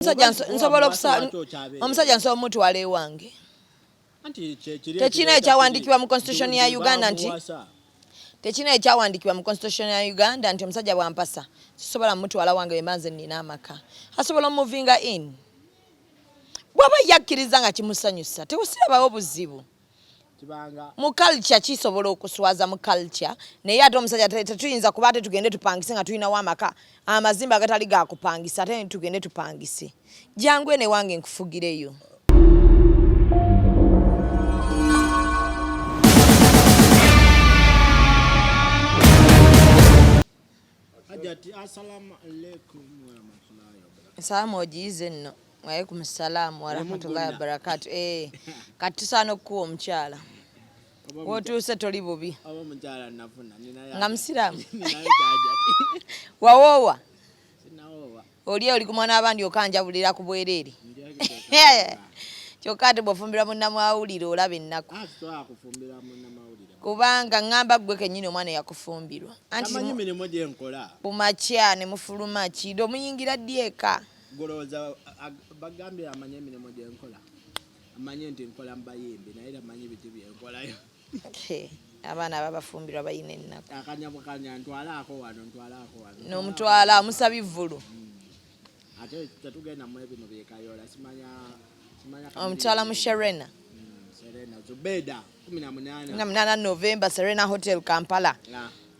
omusajja nsobola omusajja omutwala ewange tekina ekyawandiikibwa mu constitution ya Uganda nti tekina ekyawandiikibwa mu constitution ya Uganda nti omusajja bwampasa sisobola mutwala wange bemanze nina amaka asobola omuvinga in bwaba yakkiriza nga kimusanyusa tewusirabawo buzibu mu culture kisobola okuswaza mu culture naye ate omusajja tetuyinza kuba ate tugende tupangise nga tulinawo amaka amazimba agatali gakupangisa ate tugende tupangise jangu ene wange nkufugireyo. Salamu ojize nno. Waalaikum salaam wa rahmatullahi wa barakatuh. Kati tusaana okuwa omukyala. Wotuuse toli bubi. Omukyala nafuna nga musiraamu. Wawoowa. Sinawowa. Oli ku mwana abandi okanjabulira ku bwereere. Kyokka ate bw'ofumbira munnamawulire olaba ennaku. Kufumbira munnamawulire. Kubanga ngamba gwe kennyini omwana yakufumbirwa. Amanyi emirimu gye nkola. Bumakya ne mufuluma kido muyingira ddi eka. Golowooza bagambye amanye emirimu gye nkola. Amanye nti nkola mbayimbi naye tamanyi biti bye nkolayo. Abaana babafumbirwa bayina ennaku. Akanyabukanya ntwalaako wano. N'omutwala amusaba ivvulu. Ate tetugenda mu ebintu byekayoola simanya omutwala mu Serena. Serena Zubedah 18 November Serena Hotel Kampala.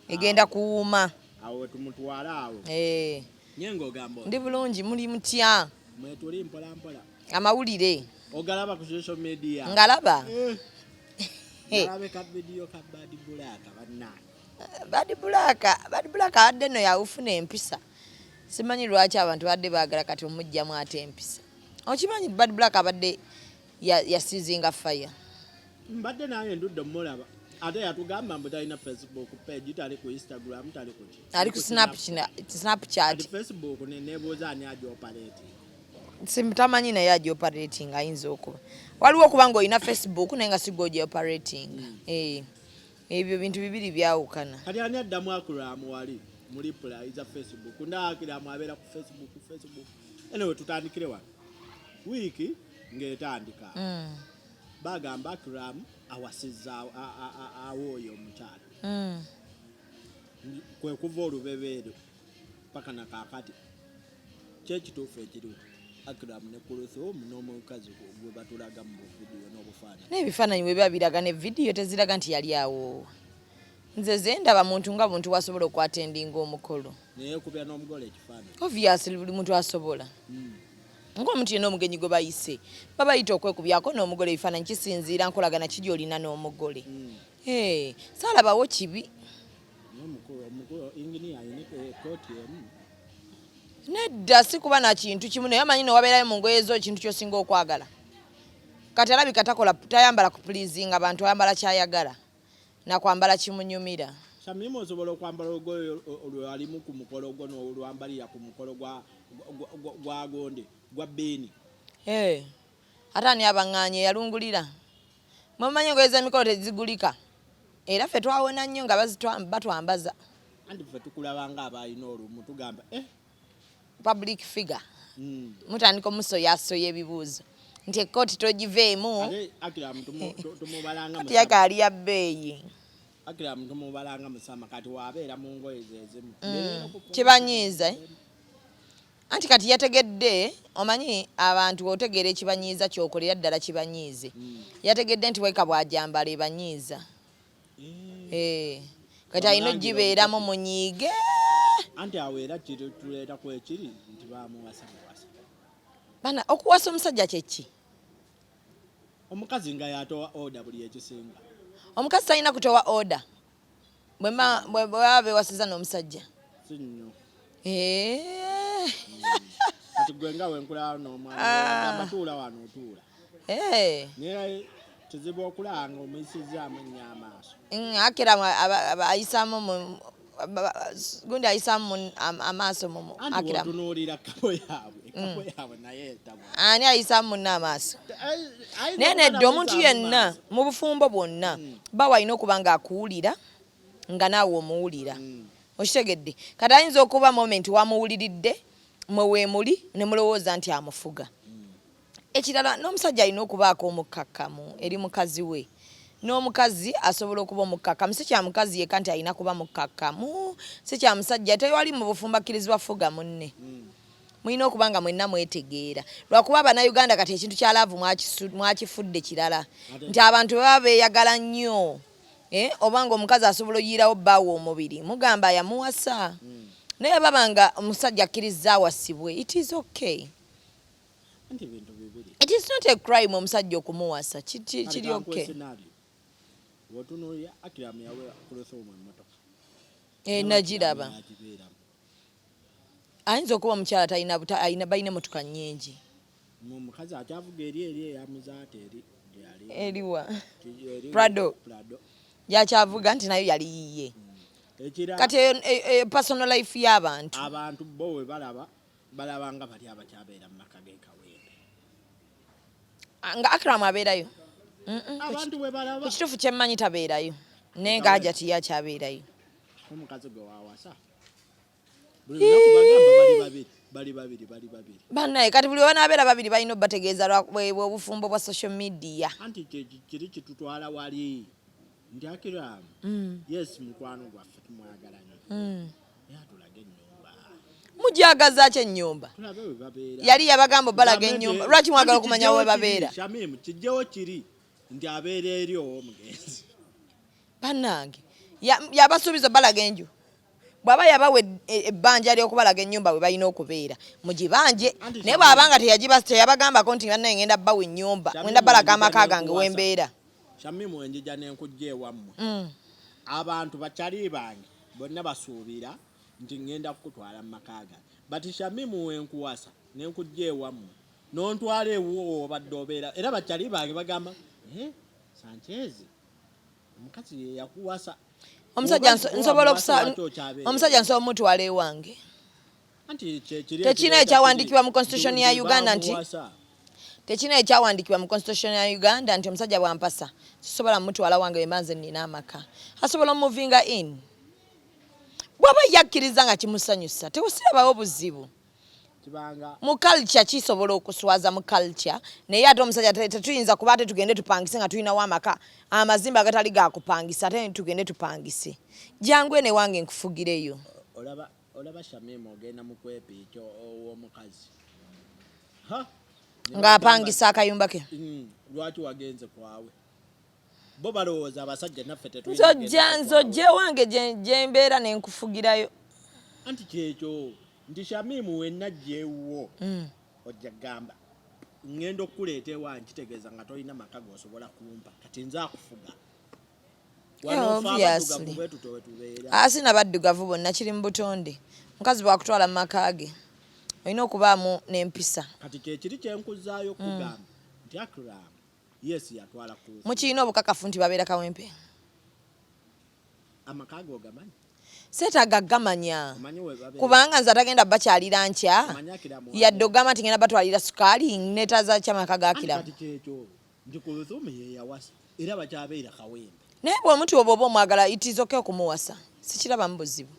Egenda kuwuuma. Awo tumutwala awo. Nyengo gambo. Ndi bulungi muli mutya. Mwetuli mpola mpola. Amawulire. Ogalaba ku social media. Ngalaba. Nalabe ka video ka Bad Black banna. Bad Black adde no yaufuna empisa. Simanyi lwaki abantu badde baagala kati omujjamu ate empisa. Okimanyi Bad Black abadde ya seizing fire. Mbadde naye ndudde mulaba. Ate yatugamba mbu talina Facebook page, tali ku Instagram, tali ku ki. Ali ku Snapchat. Facebook nebuuza ani ajo operating. Simtamanyi naye ajo operating ayinza okuba. Waliwo okubanga olina Facebook naye nga sigoje operating. Ebyo bintu bibiri byawukana. Kati ani addamu Ackram wali muri reply za Facebook. Nda Ackram abeera ku Facebook. Anyway tutandikire wano. Wiki ng'etandika. Bagamba Ackram awasiza awoyo omukyala. Kwe kuva olubebeero paka na kakati. Kyekituufu ekiriwo Ackram ne Kulthum n'omukazi gwe batulaga mu video n'obufaananyi. N'ebifaananyi bwe biba biraga ne video teziraga nti yali awo. Nze ndaba muntu nga muntu wasobola okwatendinga omukolo. Naye kubya n'omugole ekifaananyi. Obviously buli muntu asobola. Ng'omuntu yenna omugenyi gwe bayise babayita okwekubyako n'omugole ebifaananyi kisinziira nkolagana kiri olina n'omugole. Saalabawo kibi. Omukolo engineer ayina kooti emu. Nedda si kuba na kintu kimu naye amanyi nowabeerayo mu ngoye zo ekintu ky'osinga okwagala. Kati alabika tayambala ku pleasing abantu ayambala kyayagala na kwambala kimunyumira. Shamimo osobola okwambala olugoye olwalimu ku mukolo gwo n'olwambalira ku mukolo gwa gonde gwa beeni. Ate ani abaŋŋaanye yalungulira. Mumanyi engoye z'emikolo tezigulika. Era ffe twawona nnyo nga batwambaza. Andi ffe tukulabanga abayina olumu tugamba public figure. Mutandika omusoyasoya ebibuuzo nti ekkooti togiveemu. Ate Ackram tumubalanga musama. Yakaali ya bbeeyi. Ackram tumubalanga musama kati wabeera mu ngoye zezimu. Kibanyiiza. Anti kati yategedde omanyi abantu otegeera ekibanyiiza kyokolera ddala kibanyiize. Yategedde nti weka bw'ajambala ebanyiiza. Kati alina ogibeeramu munyiige. Anti aweera tuleeta ku ekiri nti bamuwasa. Bana okuwasa omusajja kyeki? Omukazi nga yatowa order buli ekisinga. Omukazi talina kutowa order. Bwe baba bewasiza n'omusajja. Sinno. Kati gwe nga wenkulaba n'omwana batuula wano otuula. Naye kizibu okulanga omuyisizaamu ennyo amaaso. Ackram ayisaamu gundi ayisaamu amaaso mu Ackram. Otunuulira kapo yaabwe naye etamu. Ani ayisaamu munna amaaso? Naye nedda omuntu yenna mu bufumbo bwonna bawa alina okuba nga akuwulira nga naawe omuwulira. Okitegedde? Kati ayinza okuba moment wamuwuliridde mwe muli ne mulowooza nti amufuga. Ekirala n'omusajja alina okubaako omukkakkamu eri mukazi we. N'omukazi asobola okuba omukkakkamu. Si kya mukazi yekka nti alina kuba mukkakkamu, si kya musajja tewali mu bufumbakirizibwa fuga munne. Mulina okuba nga mwenna mwetegeera. Lwakuba Abannayuganda kati ekintu kya laavu mwakifudde kirala. Nti abantu baba beeyagala nnyo. Obanga omukazi asobola oyiirawo bbaawo omubiri mugamba yamuwasa. Naye baba nga omusajja akkiriza awasibwe, it is okay. It is not a crime omusajja okumuwasa. Kiri okay. Wotunuulira Ackram yawe Kulthum emmotoka. Nagiraba. Ayinza okuba omukyala balina emmotoka nnyingi. Omukazi akyavuga eri eya Muzaata eriwa Prado yakyavuga nti nayo yali yiye. Kati personal life y'abantu. Abantu bo we balaba nga bali abakyabeera mu maka g'ekawempe. Nga Ackram abeerayo. Abantu we balaba. Ku kituufu kye mmanyi tabeerayo. Naye nga Hajati yakyabeerayo. Omukazi gwe waawasa. Buli lunaku bagamba bali babiri. Bannaye kati buli wanaabeera babiri balina obbategeeza obufumbo bwa social media. Anti kiri kitutwala wali. Ndi Ackram. Yes mukwano gwaffe tumwagala nnyo. Yatulaga ennyumba. Mujagaza ki ennyumba? Tulabe we babeera. Yali yabagamba balaga ennyumba. Lwaki mwagala okumanya we babeera? Shamimu kijjewo kiri nti abeera eri ow'omugenzi. Bannange yabasuubiza balaga enju. Bw'aba yabawe ebbanja ly'okubalaga ennyumba we balina okubeera mugibanje. Naye bw'abanga teyabagambako nti bannaye ngenda bbawa ennyumba ngenda balaga amaka gange we mbeera. Shamimu enjija n'enkujja ewammwe. Abantu bakyali bange bonna basuubira nti ngenda kukutwala mu maka gange. Bati Shamimu wenkuwasa n'enkujja ewammwe n'ontwala ewo obadde obeera. Era bakyali bange bagamba Sanchez omukazi ye yakuwasa. Omusajja nsobola omutwala ewange. Tekina ekyawandiikibwa mu constitution ya Uganda nti omusajja bwampasa sisobola mutwala wange bembanze nina amaka. Asobola omuvinga in. Bw'aba yakkiriza nga kimusanyusa tewusirabawo buzibu. Mu culture kisobola okuswaza mu culture naye ate omusajja tetuyinza kuba ate tugende tupangise nga tulinawo amaka amazimba agatali gakupangisa ate tugende tupangise. Jangu ene wange nkufugireyo. Olaba Shamimu ogenda mu kwepiikya ow'omukazi. Ng'apangisa akayumba ke. Lwaki wagenze kwawe? Bo balowooza abasajja naffe tetuyinza. Nzojja wange gye mbeera ne nkufugirayo. Anti kyekyo nti Shamimu wenna gyewo ojja gamba ngenda okuleeta ewa nkitegeeza nga tolina maka g'osobola kumpa kati nze akufuga. Asina baddugavu bonna kiri mu butonde. Mukazi bwakutwala mu maka ge olina okubaamu n'empisa. Kati kyekiri kyenkuzaayo okugamba nti Ackram yes yatwala Kulthum. Mukiina obukakafu nti babeera kawempe? Amaka ge ogamanyi? Seetaaga gamanya kubanga nze atagenda bakyalira nkya yadde ogamba nti ngenda batwalira sukaali neetaaza kyamaka ga Ackram. Kati kyekyo nti Kulthum ye yawasa era bakyabeera kawempe. Naye bw'omuntu oba omwagala itizoke okumuwasa sikirabamu buzibu.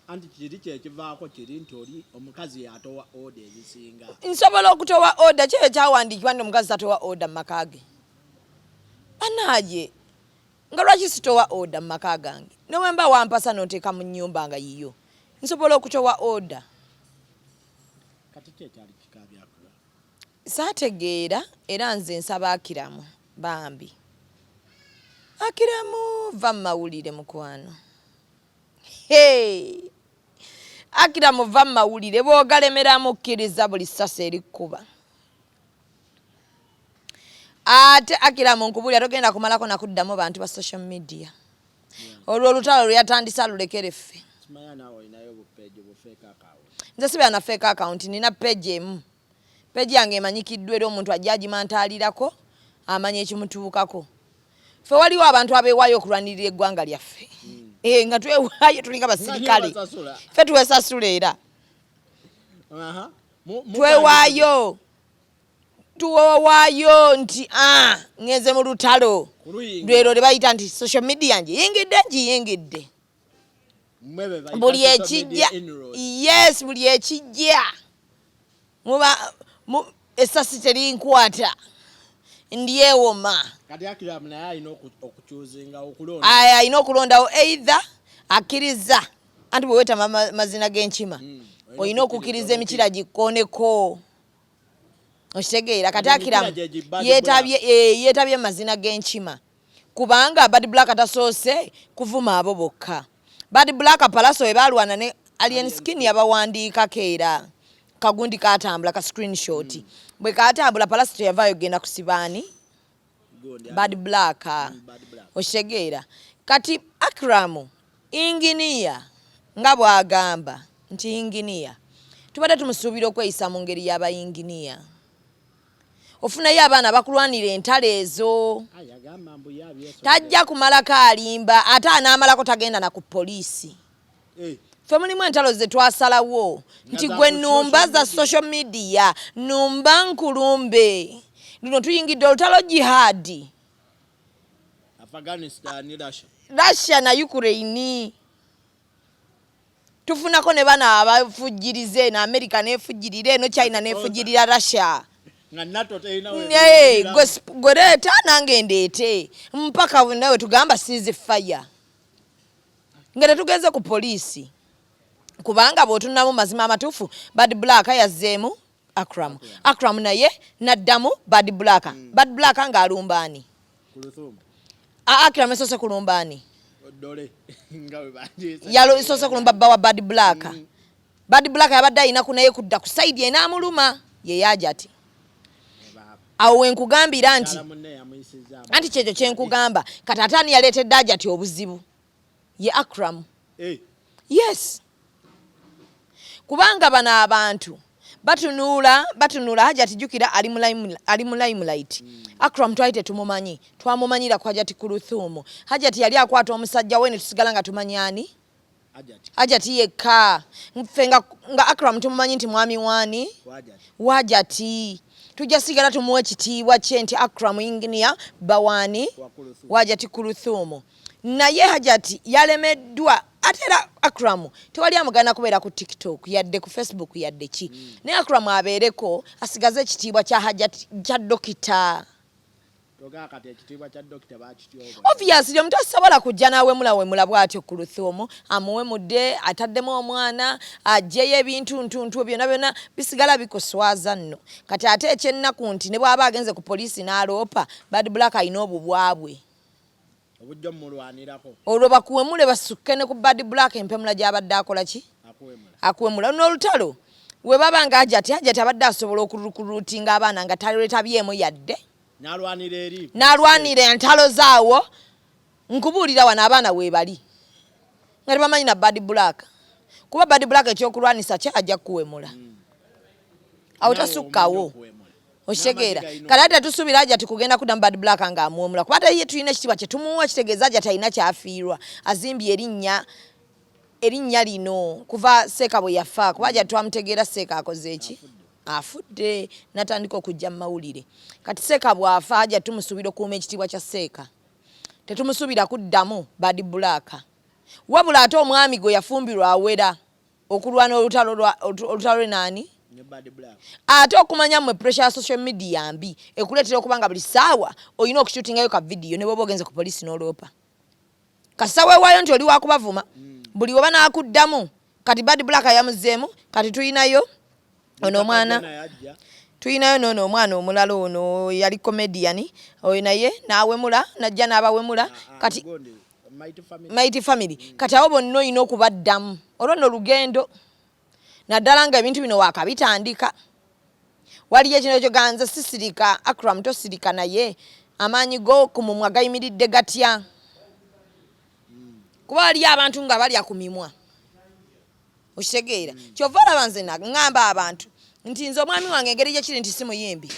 Anti kiri kyekivaako kiri nti oli omukazi yatowa oda ezisinga. Nsobola okutowa oda kyo ekyawandiikibwa nti omukazi tatowa oda mu maka ge. Anaaje nga lwaki sitowa oda mu maka gange newe mba wampasa n'oteeka mu nnyumba nga yiyo nsobola okutowa oda. Kati kyekyali kikaabya Ackram. Saategeera era nze nsaba Ackram bambi. Ackram va mu mawulire mukwano. Ackram va mu mawulire bw'ogalemeramu kkiriza buli ssasa erikkuba. Ate Ackram nkubulira togenda kumalako nakuddamu bantu ba social media. Olwo olutalo lwe yatandise alulekere ffe. Nze sibeera na fake account nina page emu. Page yange emanyikiddwa era omuntu ajja agimantaalirako amanya ekimutuukako. Ffe waliwo abantu abeewaayo okulwanirira eggwanga lyaffe. Nga twewaayo tulinga basirikale. Ffe tuwesasula era. Twewaayo. Tuwawaayo nti ngenze mu lutalo. Lwero lwe bayita nti social media nje yengedde ngiyengedde. buli ekijja yes buli ekijja muba esasi terinkwata ndiewoma kati Ackram naye alina okuchuzinga alina okulondawo either akkiriza anti bwe weta mazina g'enkima olina okukkiriza emikira gikkoneko okitegeera kati Ackram yeetabye mazina g'enkima kubanga Bad Black tasoose kuvuma abo bokka. Bad Black Palaso we balwana ne Alien Skin yabawandiikako era kagundi katambula ka screenshot bwe katambula Palaso yavaayo genda kusibaani Bad Black okitegeera kati Ackram inginiya nga bwagamba nti inginiya tubadde tumusuubira okweyisa mu ngeri y'abayinginiya ofunayo abaana bakulwanira entalo ezo tajja kumalako alimba ate anaamalako tagenda na ku poliisi ffe mulimu entalo ze twasalawo nti gwe nnumba za social media nnumba nkulumbe luno tuyingidde olutalo jihadi Russia na Ukraine tufunako ne bana abafujjirize na America nefujjirire eno China nefujjirira Russia gwe leeta nange ndeete mpaka nawe tugamba ceasefire nga tetugenze ku poliisi kubanga bw'otunamu mazima amatuufu Bad Black yazzeemu Ackram naye naddamu Bad Black Bad Black nga alumbaani Ackram esoose kulumbaani yasoose kulumba bba wa Bad Black Bad Black yabadde alina kunaye kudda ku saidi enaamuluma ye yaja ati awo wenkugambira anti kyekyo kyenkugamba kati ate ani yaleetedde aja ati obuzibu ye Ackram yes kubanga bano abantu batunuula Hajati jjukira ali mu limelight Ackram twali tetumumanyi twamumanyira ku Hajati Kulthum Hajati yali akwata omusajja we ne tusigala nga tumanyani Hajati yekka mfe nga Ackram tumumanyi nti mwami wani Hajati tujja sigala tumuwe ekitiibwa kye nti Ackram inginiya bawani Hajati Kulthum naye Hajati yalemeddwa ate era Ackram tewali amugana kubeera ku TikTok yadde ku Facebook yadde ki naye Ackram abeereko asigaze ekitiibwa kya Hajati kya dokita obviously omuntu asobola kujja naawemula bw'atyo Kulthum amuwe mudde ataddemu omwana ajjeyo ebintu ntuntu byonna bisigala bikoswaza nno kati ate ekyennaku nti ne bw'aba agenze ku poliisi n'aloopa Bad Black alina obubwabwe olwo bakuwemule basukke ne ku Bad Black empemula gy'abadde akola ki akuwemula n'olutalo we baba nga Hajati abadde asobola okurukurutinga abaana nga taletabyemu yadde n'alwanira entalo zaawo nkubuulira wano abaana weebali nga tebamanyi na Bad Black kuba Bad Black ekyokulwanisa kyajja kuwemula awo tasukkawo okitegeera kale ate tusuubira Hajati kugenda kuddamu Bad Black ng'amuwemula kuba ate ye tulina ekitiibwa kye tumuwa kitegeeza Hajati alina kyafiirwa azimbye erinnya lino kuva Seeka bwe yafa kuba Hajati twamutegeera Seeka akoze eki afudde natandika okujja mu mawulire kati Seeka bw'afa Hajati tumusuubira okuuma ekitiibwa kya Seeka tetumusuubira kuddamu Bad Black wabula ate omwami gwe yafumbirwa awera okulwana olutalo lw'enaani ate okumanya mmwe pressure ya social media mbi ekuleetera okubanga buli ssaawa olina okushootingayo ka vidiyo ne bw'oba ogenze ku poliisi n'oloopa kasita weewaayo nti oli wakubavuma buli weba naakuddamu kati Bad Black yamuzzeemu kati tuyinayo ono omwana tuyinayo omwana omulala ono yali comedian oyo naye n'awemula najja n'abawemula kati Mighty Family kati abo bonna olina okubaddamu olwo nno lugendo naddala nga ebintu bino waakabitandika waliyo ekino kyoganza sisirika Ackram tosirika naye amaanyi go ku mumwa gayimiridde gatya kuba waliyo abantu nga balya ku mimwa okitegeera kyova olaba nze ngamba abantu nti nze omwami wange engeri gyekiri nti si muyimbi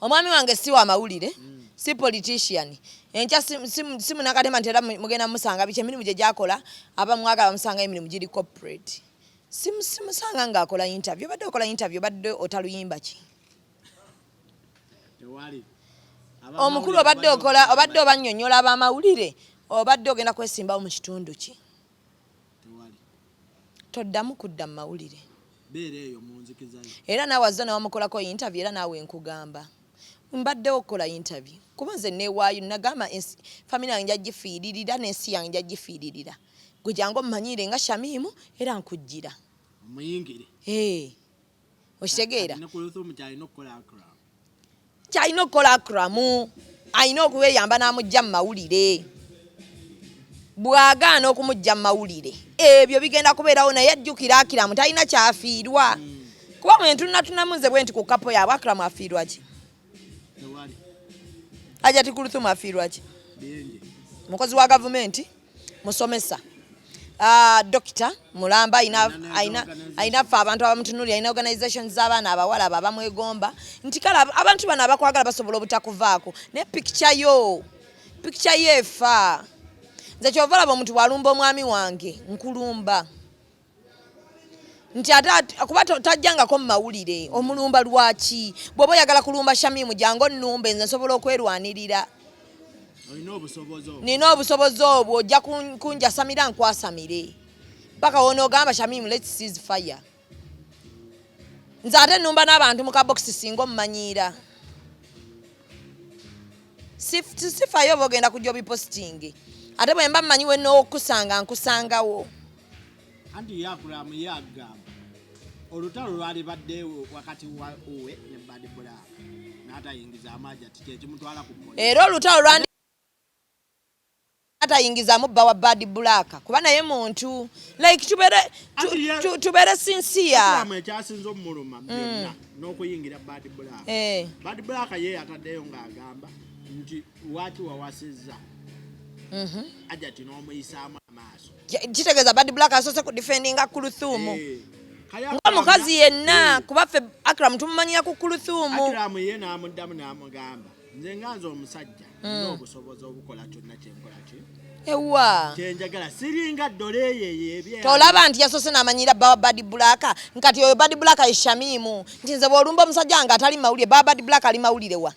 omwami wange si wa mawulire si politician enkya si munakatema nti era mugenda musanga biki emirimu gye gyakola abamwagala bamusanga emirimu giri corporate simusanga ng'akola interview badde okola interview badde otaluyimba ki omukulu obadde obannyonnyola abamawulire obadde ogenda kwesimbawo mu kitundu ki toddamu kudda mu mawulire beera eyo munzikizayo era naawe azza nawamukolako interview era naawe nkugamba mbaddewo okukola interview kuba nze neewaayo nagamba family yange njagifiiririra n'ensi yange njagifiiririra gwe jangu omumanyire nga Shamimu era nkujjira omuyingire okitegeera kyalina okukola Ackram alina okuweyamba n'amugja mu mawulire bw'agaana okumugja mu mawulire ebyo bigenda kubeerawo naye ajjukira Ackram talina kyafiirwa kuba bwe ntunatunamu nze bwe nti ku kapo yaabwe Ackram afiirwa ki ajja ti Kulthum afiirwa ki mukozi wa gavumenti musomesa Dokita mulamba aina ffe abantu abamutunulira aina organizations z'abaana abawala abo abamwegomba nti kale abantu bano abakwagala basobola obutakuvaako ne picture yo efa nze kyova olaba omuntu bw'alumba omwami wange nkulumba nti ate kuba tajjangako mu mawulire omulumba lwaki bw'oba oyagala kulumba Shamimu jangu onnumbe nze nsobola okwerwanirira nina obusobozi obwo ojja kunjasamira nkwasamire paka wonoogamba Shamimu let's seize fire nze ate nnumba n'abantu mu kabokisi singa omumanyiira sifayo oba ogenda kujja obipositinge ate bwe mba mmanyiwe n'okusanga nkusangawo anti Ackram yagamba olutalo lwali baddewo wakati wa uwe ne Bad Black n'atayingiza amajja tikekimutwala ku poliisi era olutalo lwandi atayingizamu bba wa Bad Black kuba naye muntu like tubere sincere Ackram ekyasinza omuluma byonna n'okuyingira Bad Black Bad Black ye ataddeyo ng'agamba nti lwaki wawasizza ajja ti n'omuyisaamu amaaso kitegeeza Bad Black asoose ku defendinga Kulthum nga mukazi yenna kuba ffe Ackram tumumanyira ku Kulthum Ackram ye n'amuddamu n'amugamba nze nganze omusajja n'obusobozi obukola kyonna kyenkola ki ewa kyenjagala siringa ddole tolaba nti yasoose n'amanyira bba wa Bad Black nkati oyo Bad Black ye Shamimu nti nze bw'olumba omusajja nga atali mawulire bba wa Bad Black ali mawulire wa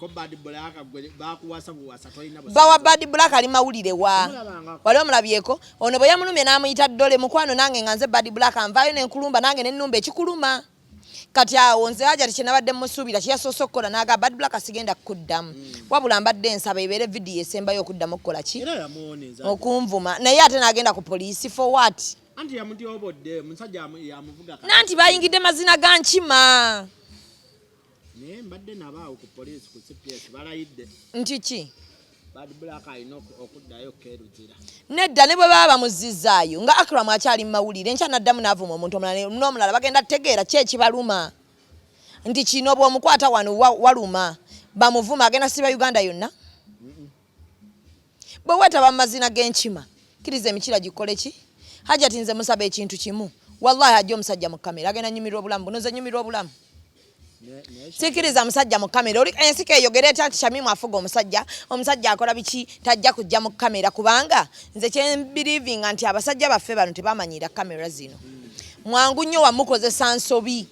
ko Bad Black bakuwasa buwasa tolina bba wa Bad Black ali mawulire wa wali omulabyeko ono bwe yamulumye n'amuyita ddole mukwano nange nga nze Bad Black anvaayo n'enkulumba nange n'ennumba ekikuluma kati awo nze haja kyenabadde musuubira kyeyasoose okukola n'aga Bad Black asigenda kukuddamu wabula mbadde ensaba ebeere vidiyo esembayo okuddamu okukola ki okunvuma naye ate n'agenda ku poliisi for what anti yamutyobodde musajja yamuvuga nanti bayingidde mazina ga nkima naye mbadde nabaawo ku poliisi ku CPS balayidde nti ki Bad Black alina okuddayo keruzira nedda ne bwe baba bamuzizaayo nga Ackram akyali mu mawulire nkya n'addamu n'avuma omuntu omulala n'omulala bagenda tegeera ki ekibaluma nti kino bw'omukwata wano waluma bamuvuma agenda siba Uganda yonna bwe weetaba mu mazina g'enkima kkiriza emikira gikole ki hajja ti nze musaba ekintu kimu wallahi ajja omusajja mu kamera agenda nyumirwa obulamu buno nze nyumirwa obulamu sikiriza musajja mu kamera oli ensika eyogera eti ati Shamimu afuga omusajja akola biki tajja kujja mu kamera kubanga nze kyembirivinga nti abasajja baffe bano tebamanyira kamera zino mwangu nnyo wamukozesa nsobi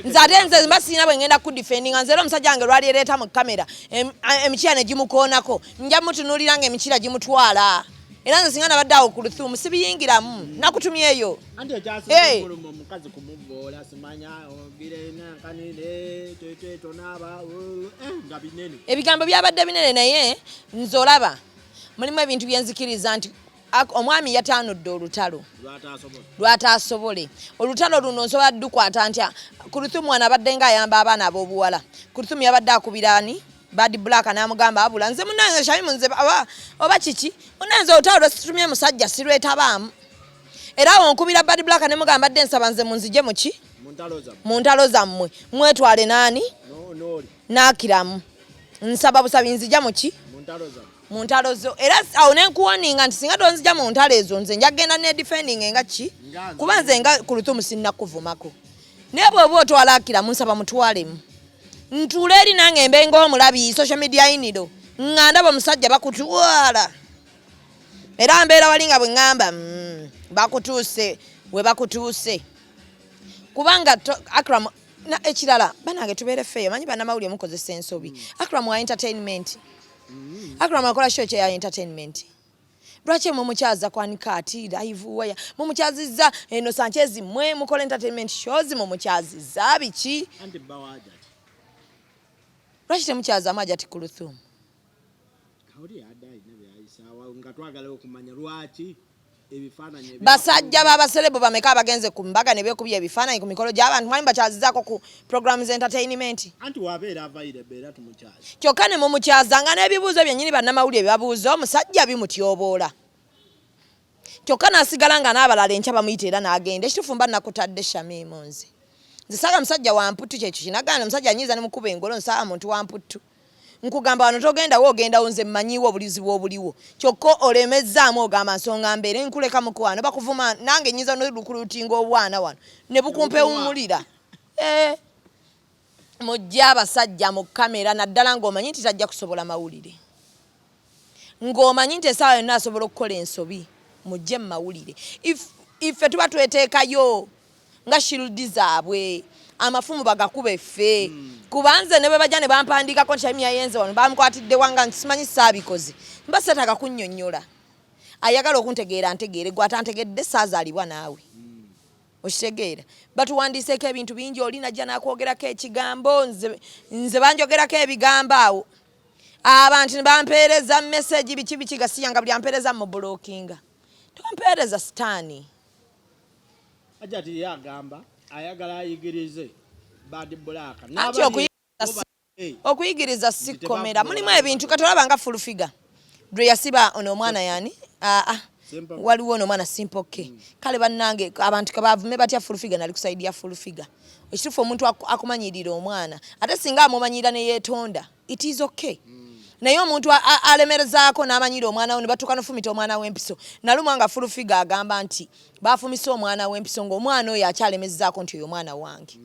nze ate nze mbasiina bwe ngenda kudifendinga nze era omusajja wange lwali ereeta mu kamera emikira ne gimukoonako nja mutunuulira nga emikira gimutwala era nze singa nabadde awo ku Kulthum sibiyingiramu nakutumyeyo anti ekyasinga omukazi kumuvoola simanya ogire nankanire tonaaba nga binene ebigambo byabadde binene naye nze olaba mulimu ebintu byenzikiriza nti omwami yataanudde olutalo lwataasobole olutalo luno nsobola dukwata ntya Kulthum wano abadde ng'ayamba abaana ab'obuwala Kulthum yabadde akubirani Bad Black n'amugamba abula nze munanze Shamimu nze oba kiki munanze olutalo lwesitumye musajja sirwetabaamu era awo nkubira Bad Black ne mugamba dde nsaba nze munzije muki mu ntalo zammwe mwetwale naani n'Ackram nsaba busabi nzija muki mu ntalo zo era awo nenkuwoninga nti singa tonzija mu ntalo ezo nze njagenda ne defending nga ki kuba nze nga Kulthum sinnakuvumako naye bw'oba otwala Ackram nsaba mutwalemu ntuule eri nange embenga omulabi social media iniro nga ndaba omusajja bakutwala era mbeera wali nga bwe ŋŋamba bakutuuse we bakutuuse kubanga Ackram ekirala banange tubeere feeyo manyi bannamawulire mukozesa ensobi Ackram wa entertainment Ackram akola show kye ya entertainment Lwaki mumukyaza kwanika ati live waya mumukyaziza eno Sanchez mwe mukola entertainment shows mumukyaziza biki anti bawaja lwaki temukyaza amaja ati Kulthum kawuli adai nebe ayisawa nga twagala okumanya lwaki ebifaananyi basajja b'abaselebo bameka abagenze ku mbaga ne beekubya ebifaananyi ku mikolo gy'abantu mwali bakyazizaako ku programs entertainment anti wabeera avaire beera tumukyazi kyokka ne mumukyazanga n'ebibuuzo byennyini bannamawulire byabuuza omusajja bimutyoboola kyokka n'asigala nga n'abalala enkya bamuyita era n'agenda ekitufu mba nakutadde Shamimu nze saaga musajja wa mputtu kyekyo kinagana omusajja anyiiza ne mukuba engolo nsaaga muntu wa mputtu nkugamba wano togendawo ogendawo nze mmanyiwo obulizibu obuliwo kyokka olemezzaamu ogamba nsonga mbeere nkuleka mukwano bakuvuma nange nyiza n'olukulutinga obwana wano ne bukumpewumulira mujja abasajja mu kamera naddala ng'omanyi nti tajja kusobola mawulire ng'omanyi nti essaawa yonna asobola okukola ensobi mujje mu mawulire ife tuba tweteekayo nga shirudi zaabwe amafumu bagakuba effe kubanze ne bwe bajja ne bampandiikako nti Shamim yayenze wano bamukwatidde wanga nti simanyi saabikoze mba seetaaga kunnyonnyola ayagala okuntegeera ntegeere gwe atantegedde saazaalibwa naawe okitegeera batuwandiiseeko ebintu bingi oli najja n'akwogerako ekigambo nze banjogerako ebigambo awo abantu ne bampeereza meseji biki biki gasiyanga buli ampeereza mu bulookinga tompeereza sitaani ajja ati yagamba ayagala ayigirize bad black anti okuyigiriza si komera mulimu ebintu katolaba nga full figure dwe yasiba ono omwana yani waliwo ono omwana simple K kale bannange abantu kabavume batya full figure nali kusaidia full figure ekitufu omuntu akumanyirira omwana ate singa amumanyira ne yeetonda it is okay naye omuntu alemerezaako n'amanyira omwana we ne batuuka n'ofumita omwana w'empiso nalumwa nga full figure agamba nti baafumisa omwana w'empiso ng'omwana oyo akyalemezzaako nti oyo omwana wange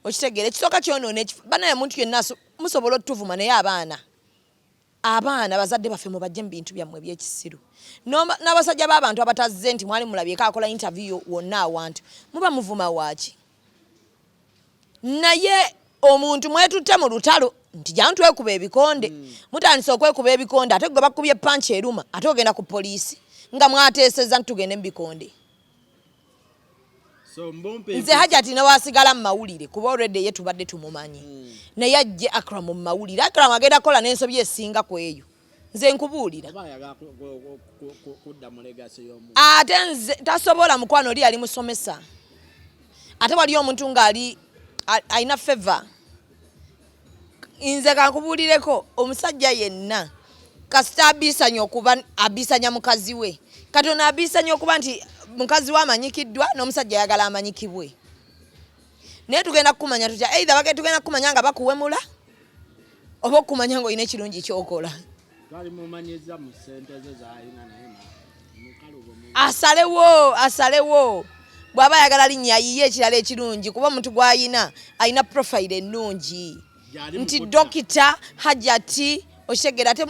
okitegeera ekisooka kyonoona banaye muntu yenna musobola otuvuma naye abaana bazadde baffe mubajje mu bintu byammwe ebyekisiru n'abasajja b'abantu abatazze nti mwali mulabyeko akola interview wonna awantu muba muvuma waaki naye omuntu mwetutte mu lutalo nti jangu twekuba ebikonde mutandise okwekuba ebikonde ate gwe bakubye panchi eruma ate ogenda ku poliisi nga mwateeseza ntugende mu bikonde nze Hajati newasigala mu mawulire kuba already ye tubadde tumumanyi naye ajje Ackram mu mawulire Ackram agenda kola n'ensobi esinga ku eyo nze nkubuulira ate nze tasobola mukwano oli yali musomesa ate wali omuntu ng'ali alina favor nze kankubuulireko omusajja yenna kasita abisanya okuba abisanya mukazi we Katonda abisanya okuba nti mukazi we amanyikiddwa n'omusajja ayagala amanyikibwe naye tugenda kukumanya tutya either bagenda tugenda kukumanya nga bakuwemula oba okumanya ng'olina ekirungi ky'okola asalewo bw'aba ayagala linnya ayiye ekirala ekirungi kuba omuntu gw'ayina ayina profile ennungi nti Dokita Hajati oshegera ate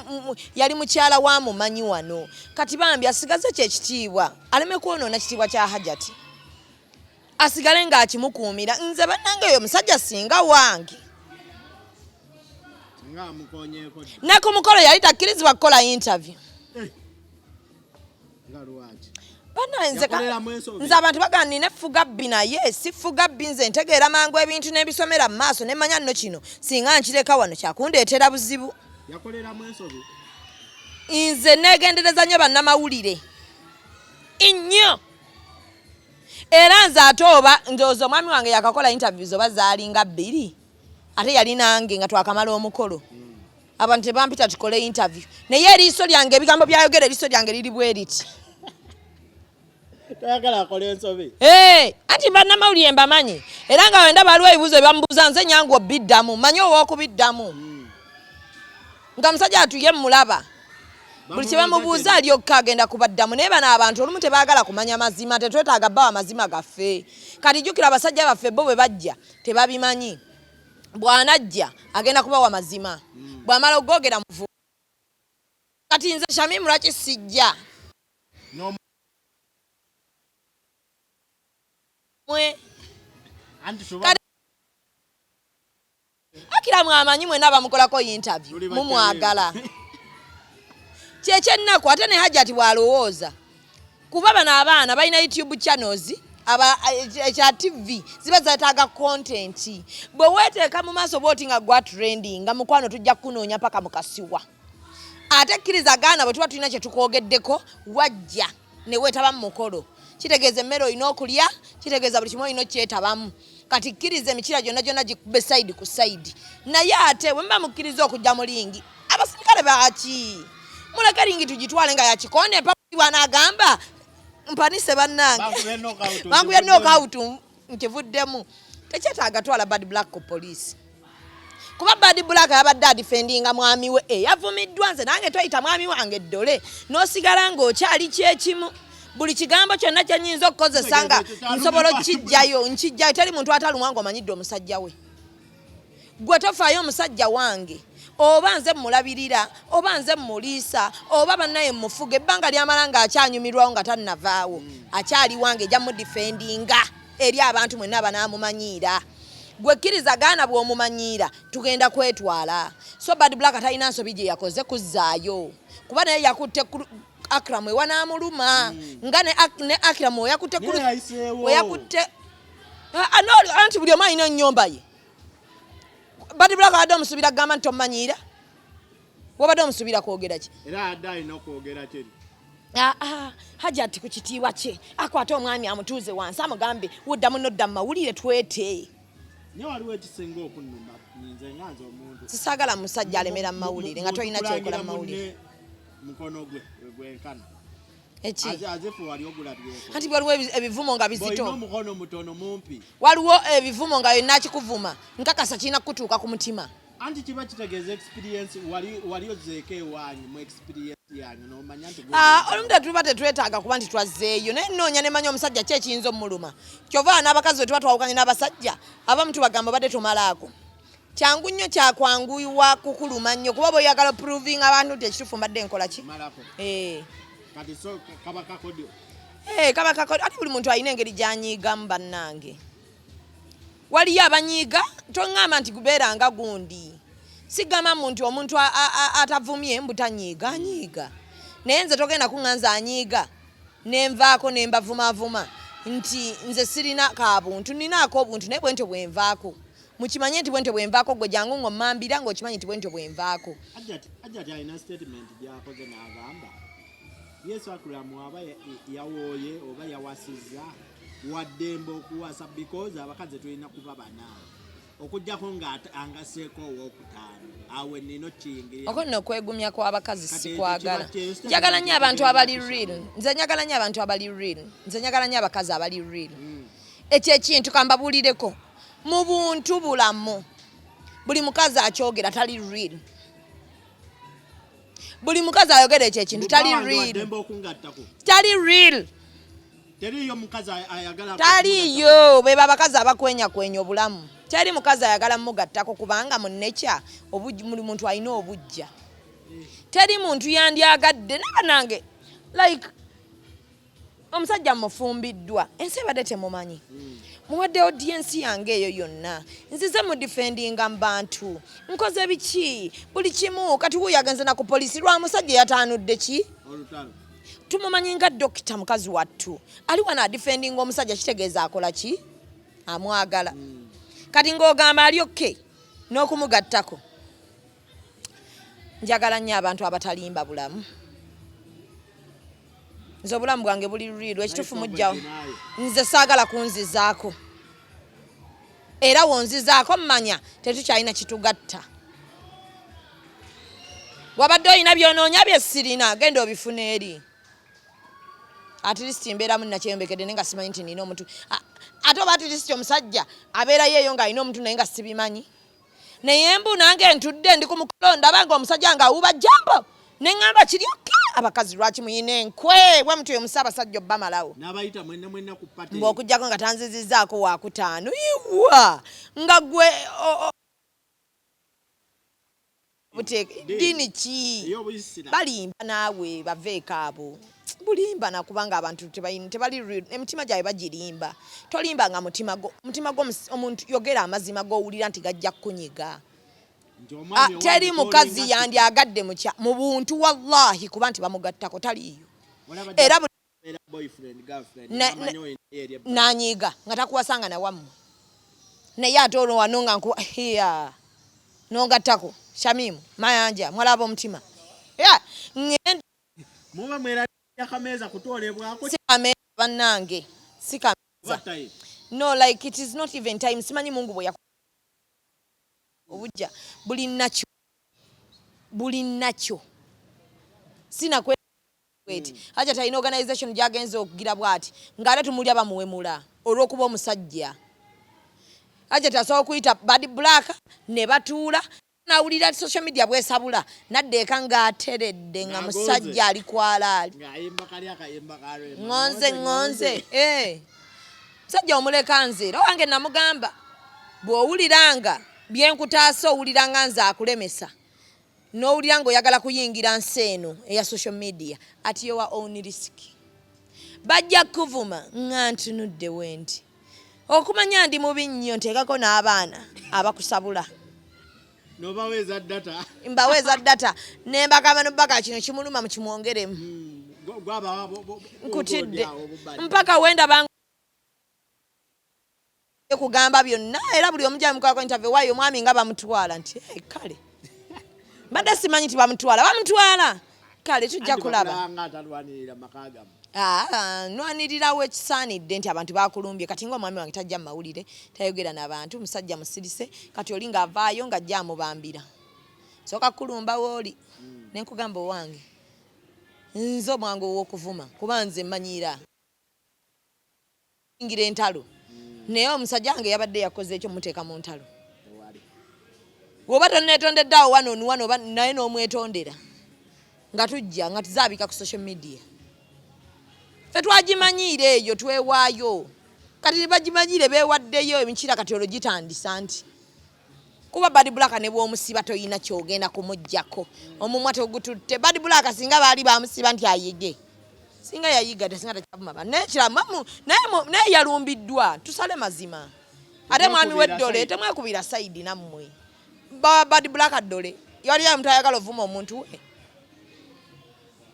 yali mukyala wa mumanyi wano kati bambi asigaze kyekitiibwa aleme kwonoona kitiibwa kya Hajati asigale ng'akimukuumira nze bannange oyo musajja singa wange ne ku mukolo yali takkirizibwa kukola interview nze abantu bagamba nina effuga bbi naye si ffuga bbi nze ntegeera mangu ebintu n'ebisomera mu maaso ne manya nno kino singa nkireka wano kyakundeetera buzibu nze neegendereza nnyo bannamawulire nnyo era nze ate oba ndowooza omwami wange yakakola interviews oba zaalinga 2 ate yali nange nga twakamala omukolo abantu tebampita tukole interview naye eriiso lyange ebigambo byayogera eriiso lyange liri bwe riti tayagala akola ensobi anti bannamawulire mbamanyi era nga wenda baliwo ebibuuzo ebyamubuuza nze nyangu obiddamu manyi ow'okubiddamu nga musajja atuye mulaba buli kye bamubuuza alyokka agenda kubaddamu naye bano abantu olumu tebaagala kumanya mazima tetwetaaga bbawa amazima gaffe kati jjukira abasajja baffe bo bwe bajja tebabimanyi bw'anajja agenda kubawa mazima bw'amala ogogera muvu kati nze Shamim lwaki sijja Ackram amanyi mwena bamukolako interview mumwagala kyekyennaku ate ne Hajjati bw'alowooza kuba bano abaana balina YouTube channels ekya TV ziba zeetaaga content bwe weeteeka mu maaso booti nga gwa trending nga mukwano tujja kunoonya paka mukasiwa ate kkiriza gaana bwe tuba tulina kye tukwogeddeko wajja ne weetaba mu mukolo kitegeeza emmere olina okulya kitegeeza buli kimu olina okyetabamu kati kkiriza emikira gyonna gikube side ku side naye ate bwe muba mukkiriza okujja mu lingi abasirikale baaki muleke lingi tugitwale nga yakikonde bw'anaagamba mpanise bannange banguye knockout nkivuddemu tekyetaaga twala bad black ku police kuba bad black yabadde adifendinga mwami we yavumiddwa nze nange toyita mwami wange ddole n'osigala ng'okyali kyekimu buli kigambo kyonna kyenyinza okukozesa nga nsobola nkijjayo teri muntu atalumwa ng'omanyidde omusajja we gwe tofaayo omusajja wange oba nze mulabirira oba nze muliisa oba bannaye mufuga ebbanga lyamala ng'akyanyumirwawo nga tannavaawo akyali wange ejja mudifendinga eri abantu mwenna banaamumanyiira gwe kkiriza gaana bw'omumanyiira tugenda kwetwala so bad black atalina nsobi gye yakoze kuzzaayo kuba naye yakutte Ackram ewanamuluma nga ne Ackram oyakutte anti buli omu alina ennyumba ye bad black adde omusubira kugamba nti tomumanyiira wabadde omusubira kwogera ki era adde alina okwogera kiri Hajjati ku kitiibwa kye akwate omwami amutuuze wansi amugambe wudda munodda mu mawulire twete nye waliwo ekisinga okunnuma nze nganze omuntu sisaagala musajja alemera mu mawulire nga tolina kyokola mu mawulire mukono gwenkana eki azefu wali ogulabyeko anti waliwo ebivumo nga bizito omukono mutono mumpi waliwo ebivumo nga yonna kikuvuma nkakasa kirina kutuuka ku mutima anti kiba kitegeeza experience wali ozeeko ewanyu mu experience yanyu n'omanya nti olumu tuba tetwetaaga kuba nti twazzeeyo naye nnoonya ne manya omusajja ki ekiyinza omuluma kyova n'abakazi bwe tuba twawukanye n'abasajja abamu tubagamba badde tomalaako kyangu nnyo kyakwanguyiwa kukuluma nnyo kuba bw'oyagala proving abantu nti ekituufu mbadde nkola ki kati so kaba kakodio kaba kakodio ate buli muntu alina engeri gy'anyiigamu bannange waliyo abanyiiga toŋŋamba nti gubeeranga gundi sigamba muntu omuntu atavumye mbutanyiiga anyiiga naye nze togenda kuŋŋanza anyiiga nenvaako nembavumavuma nti nze sirina kabuntu ninaako obuntu naye bwentyo bwenvaako mukimanye nti bwentyo bwenvaako gwe jangu ng'ommambira ng'okimanyi nti bwentyo bwenvaako Hajjati alina statement gy'akoze n'agamba Yesu Ackram aba yawooye oba yawasizza waddembe okuwasa because abakazi tulina kuba banawe okujjako ng'angaseeko owokutaano awe nino kiyingirira oko nno okwegumya kw'abakazi sikwagala njagala nnyo abantu abali real nze njagala nnyo abantu abali real nze njagala nnyo abakazi abali real ekyo ekintu kambabulireko mu buntu bulamu buli mukazi akyogera tali real buli mukazi ayogera ekyo ekintu tali real teriyo mukazi ayagala taliyo beba abakazi abakwenyakwenya obulamu teri mukazi ayagala mugattako kubanga munnecha muli muntu alina obujja teri muntu yandyagadde nange like omusajja mufumbiddwa ensi ebadde temumanyi muwadde audience yange eyo yonna nzize mu defendinga mbantu nkoze biki buli kimu kati wuyo agenze na ku polisi lwa musajja yatanudde ki olutalo tumumanyi nga dokita mukazi wattu ali wana defendinga omusajja kitegeeza akola ki amwagala kati ng'ogamba ali okke n'okumugattako njagala nnyo abantu abatalimba bulamu nze obulamu bwange buli real ekituufu mujjawo nze saagala kunzizaako era wonzizaako mmanya tetukyalina kitugatta wabadde olina byonoonya bye sirina genda obifuna eri at least mbeeramu nakyeyombekedde naye nga simanyi nti nina omuntu ate oba at least omusajja abeerayo eyo ng'alina omuntu naye nga sibimanyi naye mbu nange ntudde ndi ku mukolo ndaba nga omusajja ng'awuba jambo ne ŋŋamba kiryoka abakazi lwaki muyina enkwe bwe mutu omusa abasajja obba malawo n'abayita mwenna ku pate ng'okuggyako nga tanzizizaako wakutaano iwa nga gwe dini ki balimba naawe baveeko abo bulimba nakubanga abantu tebali emitima gyabwe bagirimba tolimba nga mutima gwo omuntu yogera amazima g'owulira nti gajja kkunyiga teri mukazi yandi agadde mu buntu wallahi kuba nti bamugattako taliyo era boyfriend girlfriend nanyiga nga takuwasanga na wammwe naye ate olwo wano nga hiya nongattako Shamimu mayanja mwalaba omutima muba mwera yakameza kutolebwako sikameza bannange sikameza no like it is not even time simanyi Mungu bwe obujja buli nakyo sina kweti haja talina organization gyagenze okugira bwati ng'ate tumulya bamuwemula olw'okuba omusajja haja tasobola okuyita bad black ne batuula nawulira social media bwesabula naddeeka ng'ateredde nga musajja ali kwalaali ngonze musajja omuleka nze era wange namugamba bw'owuliranga byenkutaasa owuliranga nze akulemesa n'owulira ng'oyagala kuyingira nsi eno eya social media at your own risk bajja kuvuma nga ntunudde wendi okumanya ndi mubi nnyo nteekako n'abaana abakusabula nobaweza data mbaweza data nembagamba nobaka kino kimuluma mukimwongeremu nkutidde mpaka wenda banga kugamba byonna era buli omujja mukako interview wayo omwami nga bamutwala nti kale mbadde simanyi nti bamutwala kale tujja kulaba nwanirirawo ekisaanidde nti abantu bakulumbye kati ng'omwami wange tajja mu mawulire tayogera n'abantu musajja musirise kati oli ng'avaayo ng'ajja amubambira soka kulumba wooli nenkugamba owange nze omwange ow'okuvuma kuba nze mmanyiira ngira entalo naye omusajja wange yabadde yakoze ekyo muteeka mu ntalo woba tonneetondeddeawo wano naye n'omwetondera nga tujja nga tuzaabika ku social media fe twagimanyiire eyo twewaayo kati bagimanyire beewaddeyo emikira kati olwo gitandisa nti kuba bad black ne bw'omusiba toyina kyogenda kumuggyako omumwa tegututte bad black singa baali bamusiba nti ayige singa yayiga tesinga takyavuma nekiramu naye yalumbiddwa tusale mazima ate mwami weddole temwekubira saidi nammwe bad black addole yali yamutayagala ovuma omuntu we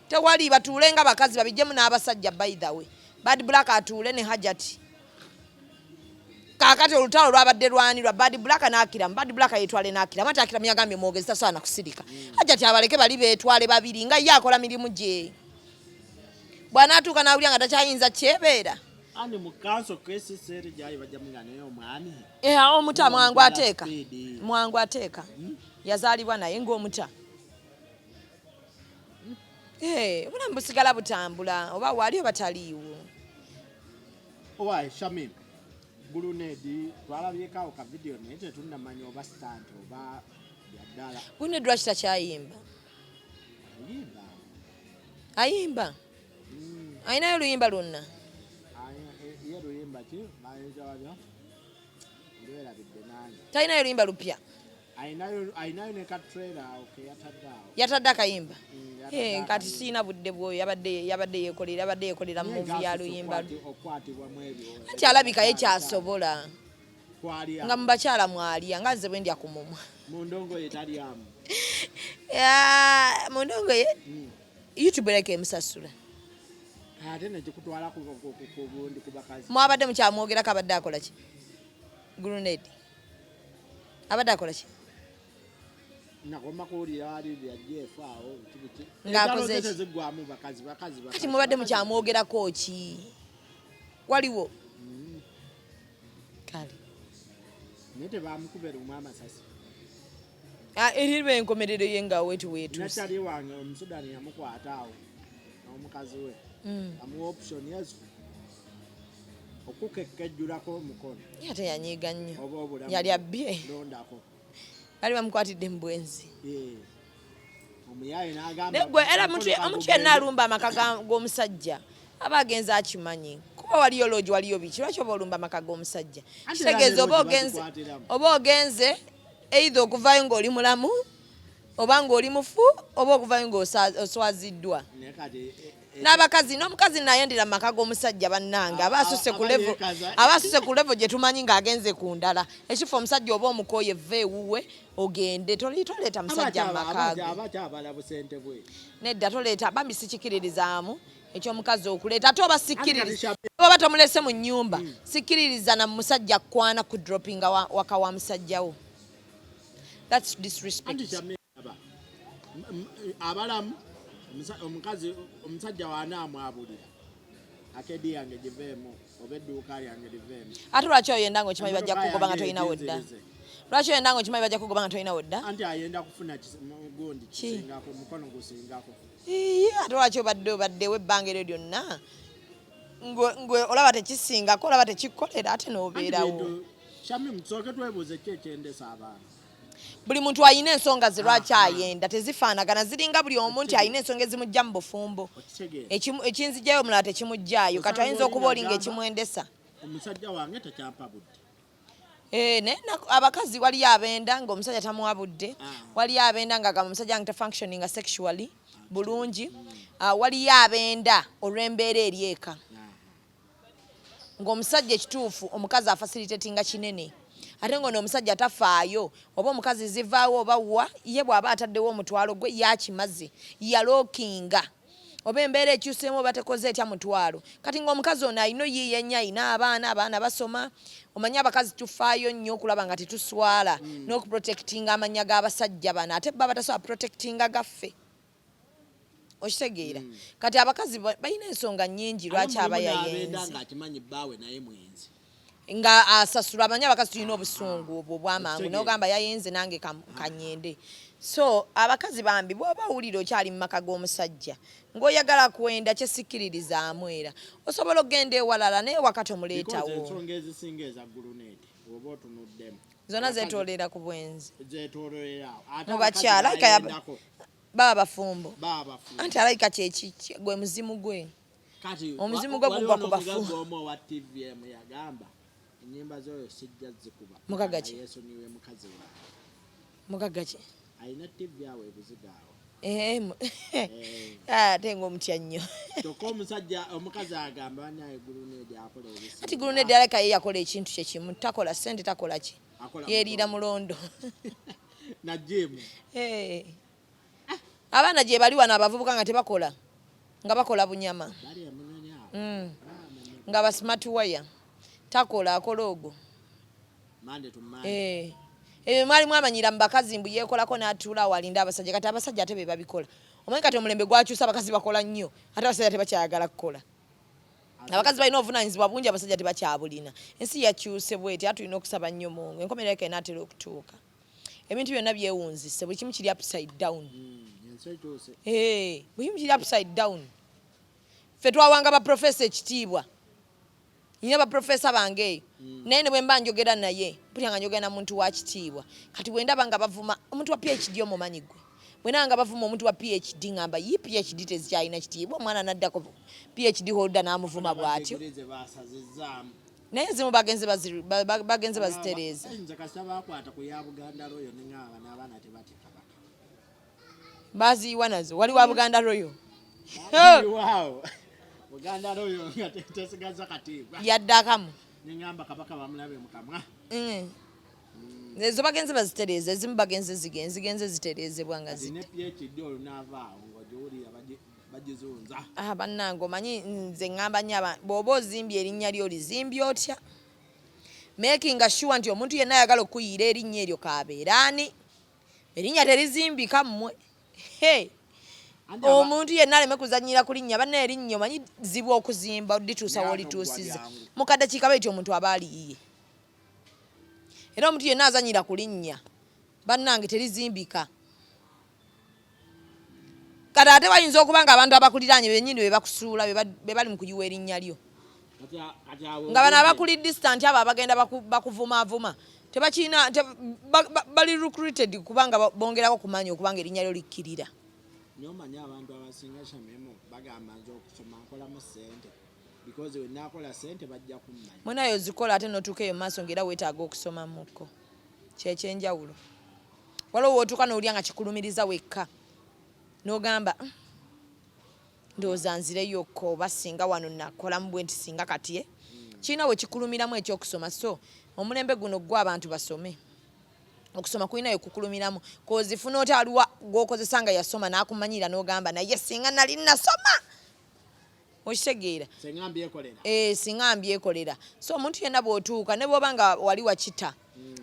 tewali batuule nga bakazi babijjemu n'abasajja by the way bad black atuule ne hajati kakati olutalo lwabadde lwanirwa bad black n'Ackram bad black yetwale n'Ackram ate Ackram yagambye mwogezi tasaana kusirika hajati abaleke bali beetwale babiri nga ye akola mirimu gye bw'anaatuuka n'awulira nga takyayinza kyebeera ani mu council case seri gyayi bajjamuga naye omwami omuta mwangu ateeka yazaalibwa naye ng'omuta obulamu busigala butambula oba wali oba taliiwo owaye Shamim Bulunedi twalabyekaawo ka video naye tetunnamanya oba stunt oba byaddala Bulunedi lwaki takyayimba ayimba ayinayo oluyimba lwonna ye luyimba ki mayinjawabyo ndwerabidde nange talinayo oluyimba lupya ayinayo ne ka trailer yatadde akayimba kati siina budde bwoyo yabadde yeekolera mu movie ya luyimba anti alabikayo kyasobola nga mu bakyala mwalya nga nze bwe ndya ku mumwa mundongoye talyamu mundongoye YouTube ereka emusasula ate nekikutwala ku bundi ku bakazi mwabadde mukyamwogerako abadde akola ki Bulunedi abadde akola ki nakoma kuwulira ali byajjeefu awo ng'akoze zigwamu bakazi kati mubadde mukyamwogerako ki waliwo kale naye tebamukubera omw amasasi eriba enkomerero ye nga wetuweetuuse nakyali wange omusudani yamukwata awo n'omukazi we amuwa option yesu okukekkejjulako omukono ate yanyiiga nnyo yali abbye londako bali bamukwatidde mu bwenzi omuyaye n'agamba era omuntu yenna alumba amaka g'omusajja aba agenze akimanyi kuba waliyo loogi waliyo biki lwaki oba olumba amaka g'omusajja kitegeeza oba ogenze either okuvaayo ng'oli mulamu obanga oli mufu oba okuvayo ng'oswaziddwa n'abakazi n'omukazi nayendera mu maka g'omusajja bannange aba asuse ku levo gye tumanyi ng'agenze ku ndala ekifo omusajja oba omukooye vve ewuwe ogende toleeta musajja mu maka ge nedda toleeta bambi sikikiririzaamu ekyomukazi okuleeta ate oba sikkiririza oba tomulese mu nnyumba sikkiririza na musajja kwana ku droppinga waka wa musajjawo. That's disrespect. Abalamu omukazi omusajja wanaamwabulira akedi yange giveemu oba edduuka lyange liveemu. Ate lwaki oyenda ng'okimanyi bajja kukugoba nga tolinawo dda? Lwaki oyenda ng'okimanyi bajja kukugoba nga tolinawo dda? Anti ayenda kufuna gundi kisingako mukono gusingako. Ate lwaki obaddewo ebbanga eryo lyonna ngwe olaba tekisingako olaba tekikolera ate n'obeerawo. Shami musooke twebuuze ki ekyendesa abaana. Buli muntu ayina ensonga ze lwaki ayenda tezifaanagana ziringa buli omu nti ayina ensonga ezimujja mu bufumbo ekinzijjayo omulala tekimujjaayo kati ayinza okuba olinga ekimwendesa. Omusajja wange takyampa budde. Naye abakazi waliyo abenda ng'omusajja tamuwabudde waliyo abenda ng'agamba omusajja wange tafunctioninga sexually bulungi waliyo abenda olw'embeera eri eka ng'omusajja ekituufu omukazi afacilitatinga kinene ate ng'ono omusajja tafaayo oba omukazi zivaawo oba wa ye bw'aba ataddewo omutwalo gwe yakimaze yalookinga oba embeera ekyuseemu oba tekoze etya mutwalo kati ng'omukazi ono ayina oyiiye nnyo ayina abaana basoma omanyi abakazi tufaayo nnyo okulaba nga tetuswala n'okuprotectinga amanya g'abasajja bano ate baba tasobola protectinga gaffe okitegeera kati abakazi balina ensonga nnyingi lwaki aba yayenze nga asasula amanyi abakazi tulina obusungu obwo obwamangu n'ogamba yayenze nange kanyende so abakazi bambi bw'oba owulira okyali mu maka g'omusajja ng'oyagala kwenda kyesikkiririzaamu era osobola okgenda ewalala naye wakati omuleetawo ensonga ezisinga eza guluneedi oba otunuddemu zonna zeetoolera ku bwenzi mu bakyala baba bafumbo anti alayika kyeki gwe muzimu gwe omuzimu gwe gugwa ku bafumbo enyimba zoyo sijja zikuba mukaga ki Yesu niwe mukazi wange mukaga ki ayina TV awe buzigaawo ate ng'omutya nnyo toko omusajja omukazi agamba naye guluneedi akola ebisi ati guluneedi aleka ye yakola ekintu kye kimu takola ssente takola ki yeeriira mulondo na jimu abaana gye bali wano abavubuka nga tebakola nga bakola bunyama nga ba smart wire takola akola ogwo ebyo mwali mwamanyira mu bakazi mbu yeekolako n'atuula walinda abasajja kati abasajja ate be babikola omanyi kati omulembe gwakyusa abakazi bakola nnyo ate abasajja tebakyayagala kukola abakazi balina obuvunaanyizibwa bungi abasajja tebakyabulina ensi yakyuse bweti ate tulina okusaba nnyo Mungu enkomerero yake enaatera okutuuka ebintu byonna byewunzise buli kimu kiri upside down buli kimu kiri upside down ffe twawanga baprofesa ekitiibwa nina baprofesa bange naye ne bwe mba njogera naye mpulira nga njogera na muntu wa kitiibwa kati bwe ndaba nga bavuma omuntu wa PhD omumanyi gwe bwe ndaba nga bavuma omuntu wa PhD ngamba yi PhD tezikyalina kitiibwa omwana naddako PhD holder n'amuvuma bw'atyo naye zimu bagenze bazitereeza baziyiwa nazo wali wa Buganda Royal Buganda Royal nga tesigaza katiibwa yaddakamu nengamba kabaka bamulabe mukamwa ezo bagenze bazitereeza ezimu bagenze zigenze zitereezebwa nga zine PhD olunaavaawo ng'ogiwulira bagizunza bannange omanyi nze ngamba nnyo bw'oba ozimbye erinnya lyo lizimbye otya making sure nti omuntu yenna ayagala okuyiira erinnya eryo kaabeeraani erinnya terizimbika mmwe omuntu yenna aleme kuzanyira ku linnya banna erinnya omanyi zibu okuzimba lituusa wolituusiza mu kaddakiika bwetyo omuntu aba aliyiye era omuntu yenna azanyira ku linnya bannange terizimbika kati ate bayinza okuba nga abantu abakuliraanye bennyini be bakusuula be bali mu kuyiwa erinnya lyo nga bano abakuli distant abo abagenda bakuvumaavuma tebakina bali recruited kubanga bongerako kumanya okubanga erinnya lyo likkirira nyomanya abantu abasinga shamemo bagamba nze okusoma nkolamu ssente because we nakola ssente bajja kummanya mwenayo zikola ate notuuka eyo maaso ng'era weetaaga okusoma muko kyekyenjawulo waliwo wootuuka n'olya nga kikulumiriza wekka n'ogamba ndowooza nzireyokko oba singa wano nakolamu bwe nti singa kati kirina we kikulumiramu ekyokusoma. So omulembe guno gwe abantu basome. Okusoma kulina we kukulumiramu kozifuna oti aliwa gw'okozesa nga yasoma n'akumanyira n'ogamba naye singa nali nasoma okitegeera singa mbyekolera. So omuntu yenna bw'otuuka ne bw'oba nga wali wakita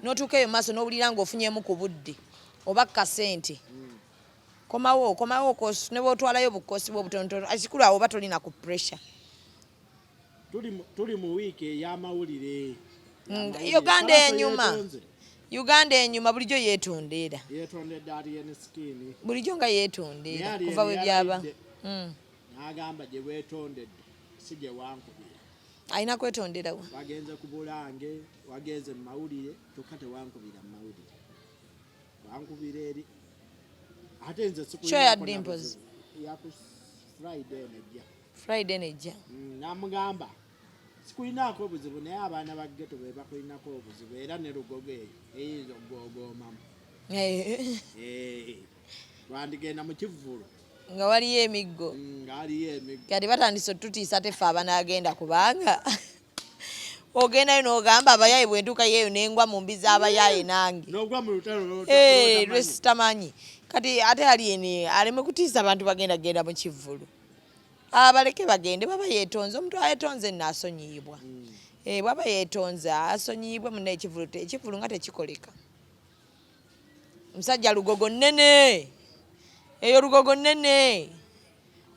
n'otuuka eyo maaso n'owulira ng'ofunyeemu ku budde oba kasente komawo ne bw'otwalayo bukosi bw'obutonotono ekikulu awo oba tolina ku pressure. Tuli mu wiiki ey'amawulire. Uganda enyuma bulijjo yeetondera. Bulijjo nga yeetondera kuva we byaba. N'agamba gye weetondedde si gye wankubira. Alina kwetonderawo. Wagenze ku Bulange, wagenze mu mawulire, kyokka tewankubira mu mawulire. Wankubira eri. Ate nze ya Dimples. Yaku Friday nejja. Namugamba sikulinaako obuzibu naye abaana ba ghetto be bakulinako obuzibu era ne Lugogo eyo eyinza okugoomamu. Twandigenda mu kivvulu. Nga waliyo emiggo. Kati batandise otutiisa tefe abanagenda kubanga ogendayo n'ogamba abayaye bwentuuka yeeyo n'engwa mu mbi z'abayaye nange. N'ogwa mu lutalo lwesitamanyi. Kati ate ali eni aleme kutiisa abantu bagenda mu kivvulu. Abaleke bagende baba yeetonze. Omuntu ayeetonze n'asonyiibwa. Bwaba yeetonze asonyiibwe munne ekivvulu nga tekikoleka. Omusajja Lugogo nnene. Eyo Lugogo nnene.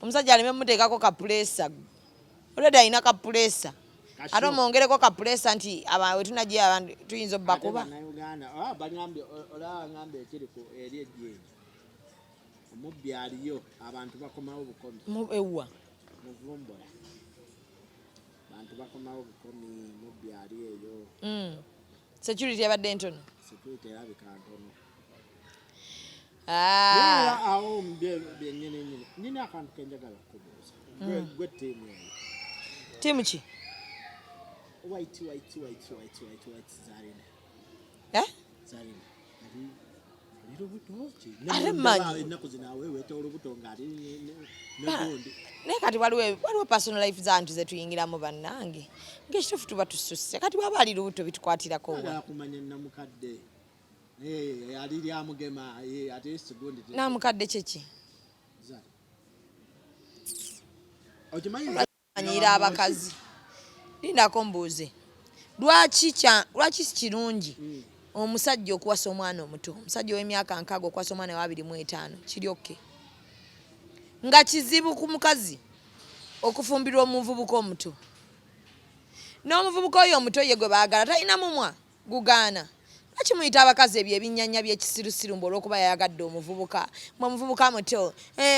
Omusajja aleme muteekako kapulesa. Olwedde alina kapulesa. Ate omwongereko kapulesa nti we tunajja abantu tuyinza obbakuba. Olaba ekiri ku eri ejjenje. Omubbi aliyo abantu bakomawo bukomi. Ewa. Muvumbola. Abantu bakomawo bukomi mubbi ali eyo. Security yabadde ntono. Security erabika ntono. Awo mbyennyini. Nina akantu kenjagala kukubuuza. Gwe ttiimu eyo. Ttiimu ki? White Zarina. Zarina. Ate mmanyi. Ennaku zino aweeweta olubuto ng'ali n'egundi. Naye kati waliwo personal life z'abantu ze tuyingiramu bannange. Ng'ekituufu tuba tususse. Kati bw'aba ali lubuto bitukwatirako wa. Agala kumanya nnamukadde. Ali lyamugema ate segundi. Namukadde kyeki? Okimanyi abakazi. Lindako mbuuze. Lwaki si kirungi omusajja okuwasa omwana omuto? Omusajja ow'emyaka 6 okuwasa omwana wa 25 kiri oke. Nga kizibu ku mukazi okufumbirwa omuvubuka omuto. N'omuvubuka oyo omuto ye gwe baagala talina mumwa gugaana. Lwaki muyita abakazi ebyo ebinnyanya by'ekisirusiru olw'okuba yayagadde omuvubuka? Omuvubuka muto.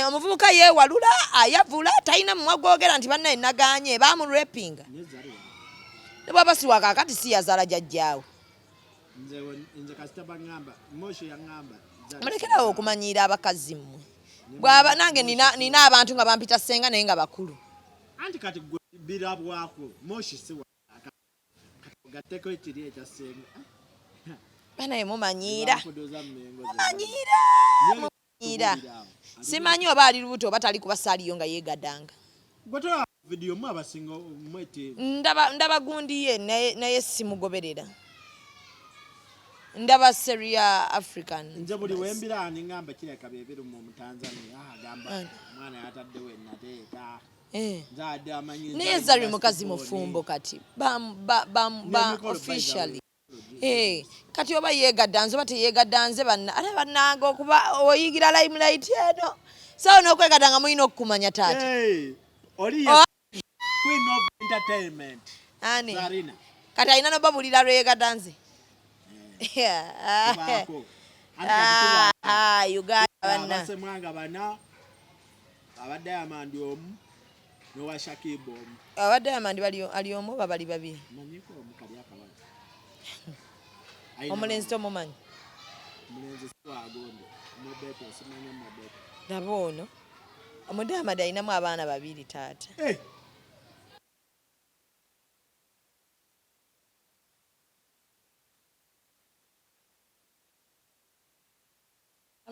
Omuvubuka yeewalula ayavula talina mumwa gwogera nti bannaye nagaanye baamurepinga. Ne bw'aba si wakaakati si yazaala jjajjaawe. Nze kasita baŋŋamba Moshe yaŋŋamba. Mulekerawo okumanyiira abakazi mmwe. Bw'aba nange nina abantu nga bampita ssenga naye nga bakulu. Anti kati gwe birabwako Moshe si wakaaka. Gatteko ekiri ekya ssenga. Banaye mumanyiira. Mumanyiira. Simanyi oba ali lubuto oba tali kuba saaliyo nga yeegaddanga. Video mu abasinga mwete. Ndaba gundi ye naye simugoberera. Ndaba Seria African. Nze buli wembira ngamba kireka bebiru mu Tanzania agamba mwana yataddewo ennateeka. Nzadde amanyi. Naye zali mukazi mufumbo kati. Bam officially. Kati oba yeegaddanze oba teyeegaddanze ate bannange okuba oyigira limelight eno. So n'okwegadda nga mulina okukumanya taata. Oli Queen of Entertainment. Ani. Zarina. Kati alina n'obabulira lweyeegaddanze. Uganda banna. Abasemwanga bana. Aba Diamond omu. N'owa Shakib omu. Aba Diamond ali omu oba bali babiri? Manyiko omukali akabala. Omulenzi tomumanyi? Omulenzi siwagonde. Mobeto simanya mobeto. Laba ono. Diamond alinamu abaana babiri taata.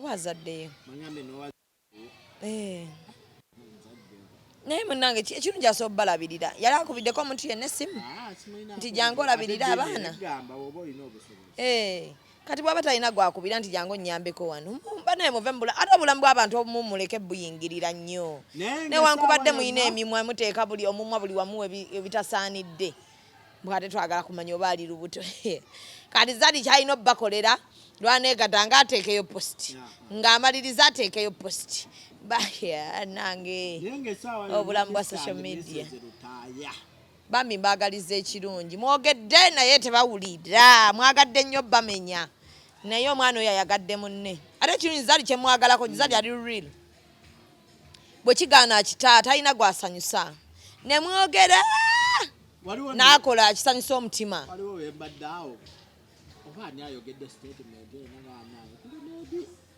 wazaddeyo Manyambe no naye munnange ekintu gy'asobola balabirira yali akubiddeko omuntu yenna essimu nti jangu olabirira abaana kati bw'aba talina gwakubira nti jangu onnyambeko wano banaye muve mubula ate obulamu bw'abantu obumumuleke buyingirira nnyo newankubadde muyina emimwa muteeka buli omumwa buli wamu ebitasaanidde bwate twagala kumanya oba ali lubuto kati zali kyalina obbakolera lwaneegata nga ateekeyo post ng'amaliriza ateekeyo post nange obulamu bwa social media bambi mbagaliza ekirungi mwogedde naye tebawulira mwagadde nnyo bamenya naye omwana oyo ayagadde munne ate ekirungi zali kyemwagalako zali ali real bwe kigaana akita talina gwasanyusa ne mwogera n'akola akisanyusa omutima waliwo wembaddeawo oba ani ayogedde statement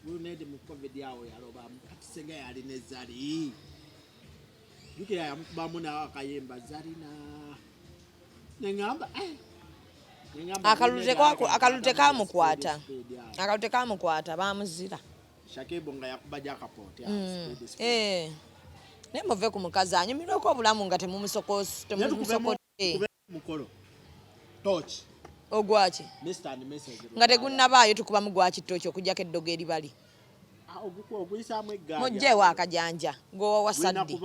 Brunedi mu COVID yawo yalobamu kati senga yali ne zali bikira yamukubamu nawo akayemba zalina nengamba akalute kamukwata bamuzira Shakibu nga yakubaja akapooti ne muve ku mukazi anyumirweko obulamu nga temumusokote mukolo torch ogwaki nga tegunnabaayo tukubamu gwaki tooki okugjako eddogo eri bali mujjeewo akajanja gwowa wasaddi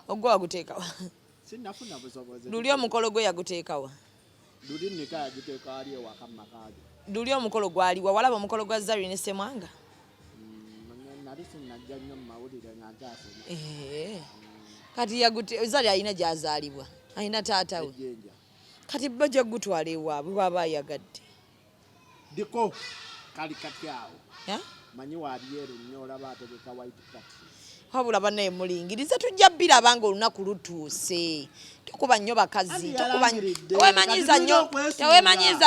ogwo waguteekawa luli omukolo gwe yaguteekawa luli omukolo gwaliwa walaba omukolo gwa Zari ne Semwanga kati Zari alina gyazaalibwa alina taata we kati bajja gutwala ewaabwe bw'aba ayagadde diko kali kati awo manyi wabyeru nnyo olaba ategeka white cat wabula bannaye mulingiriza tujja biraba nga olunaku lutuuse tukuba nnyo bakazi teweemanyiiza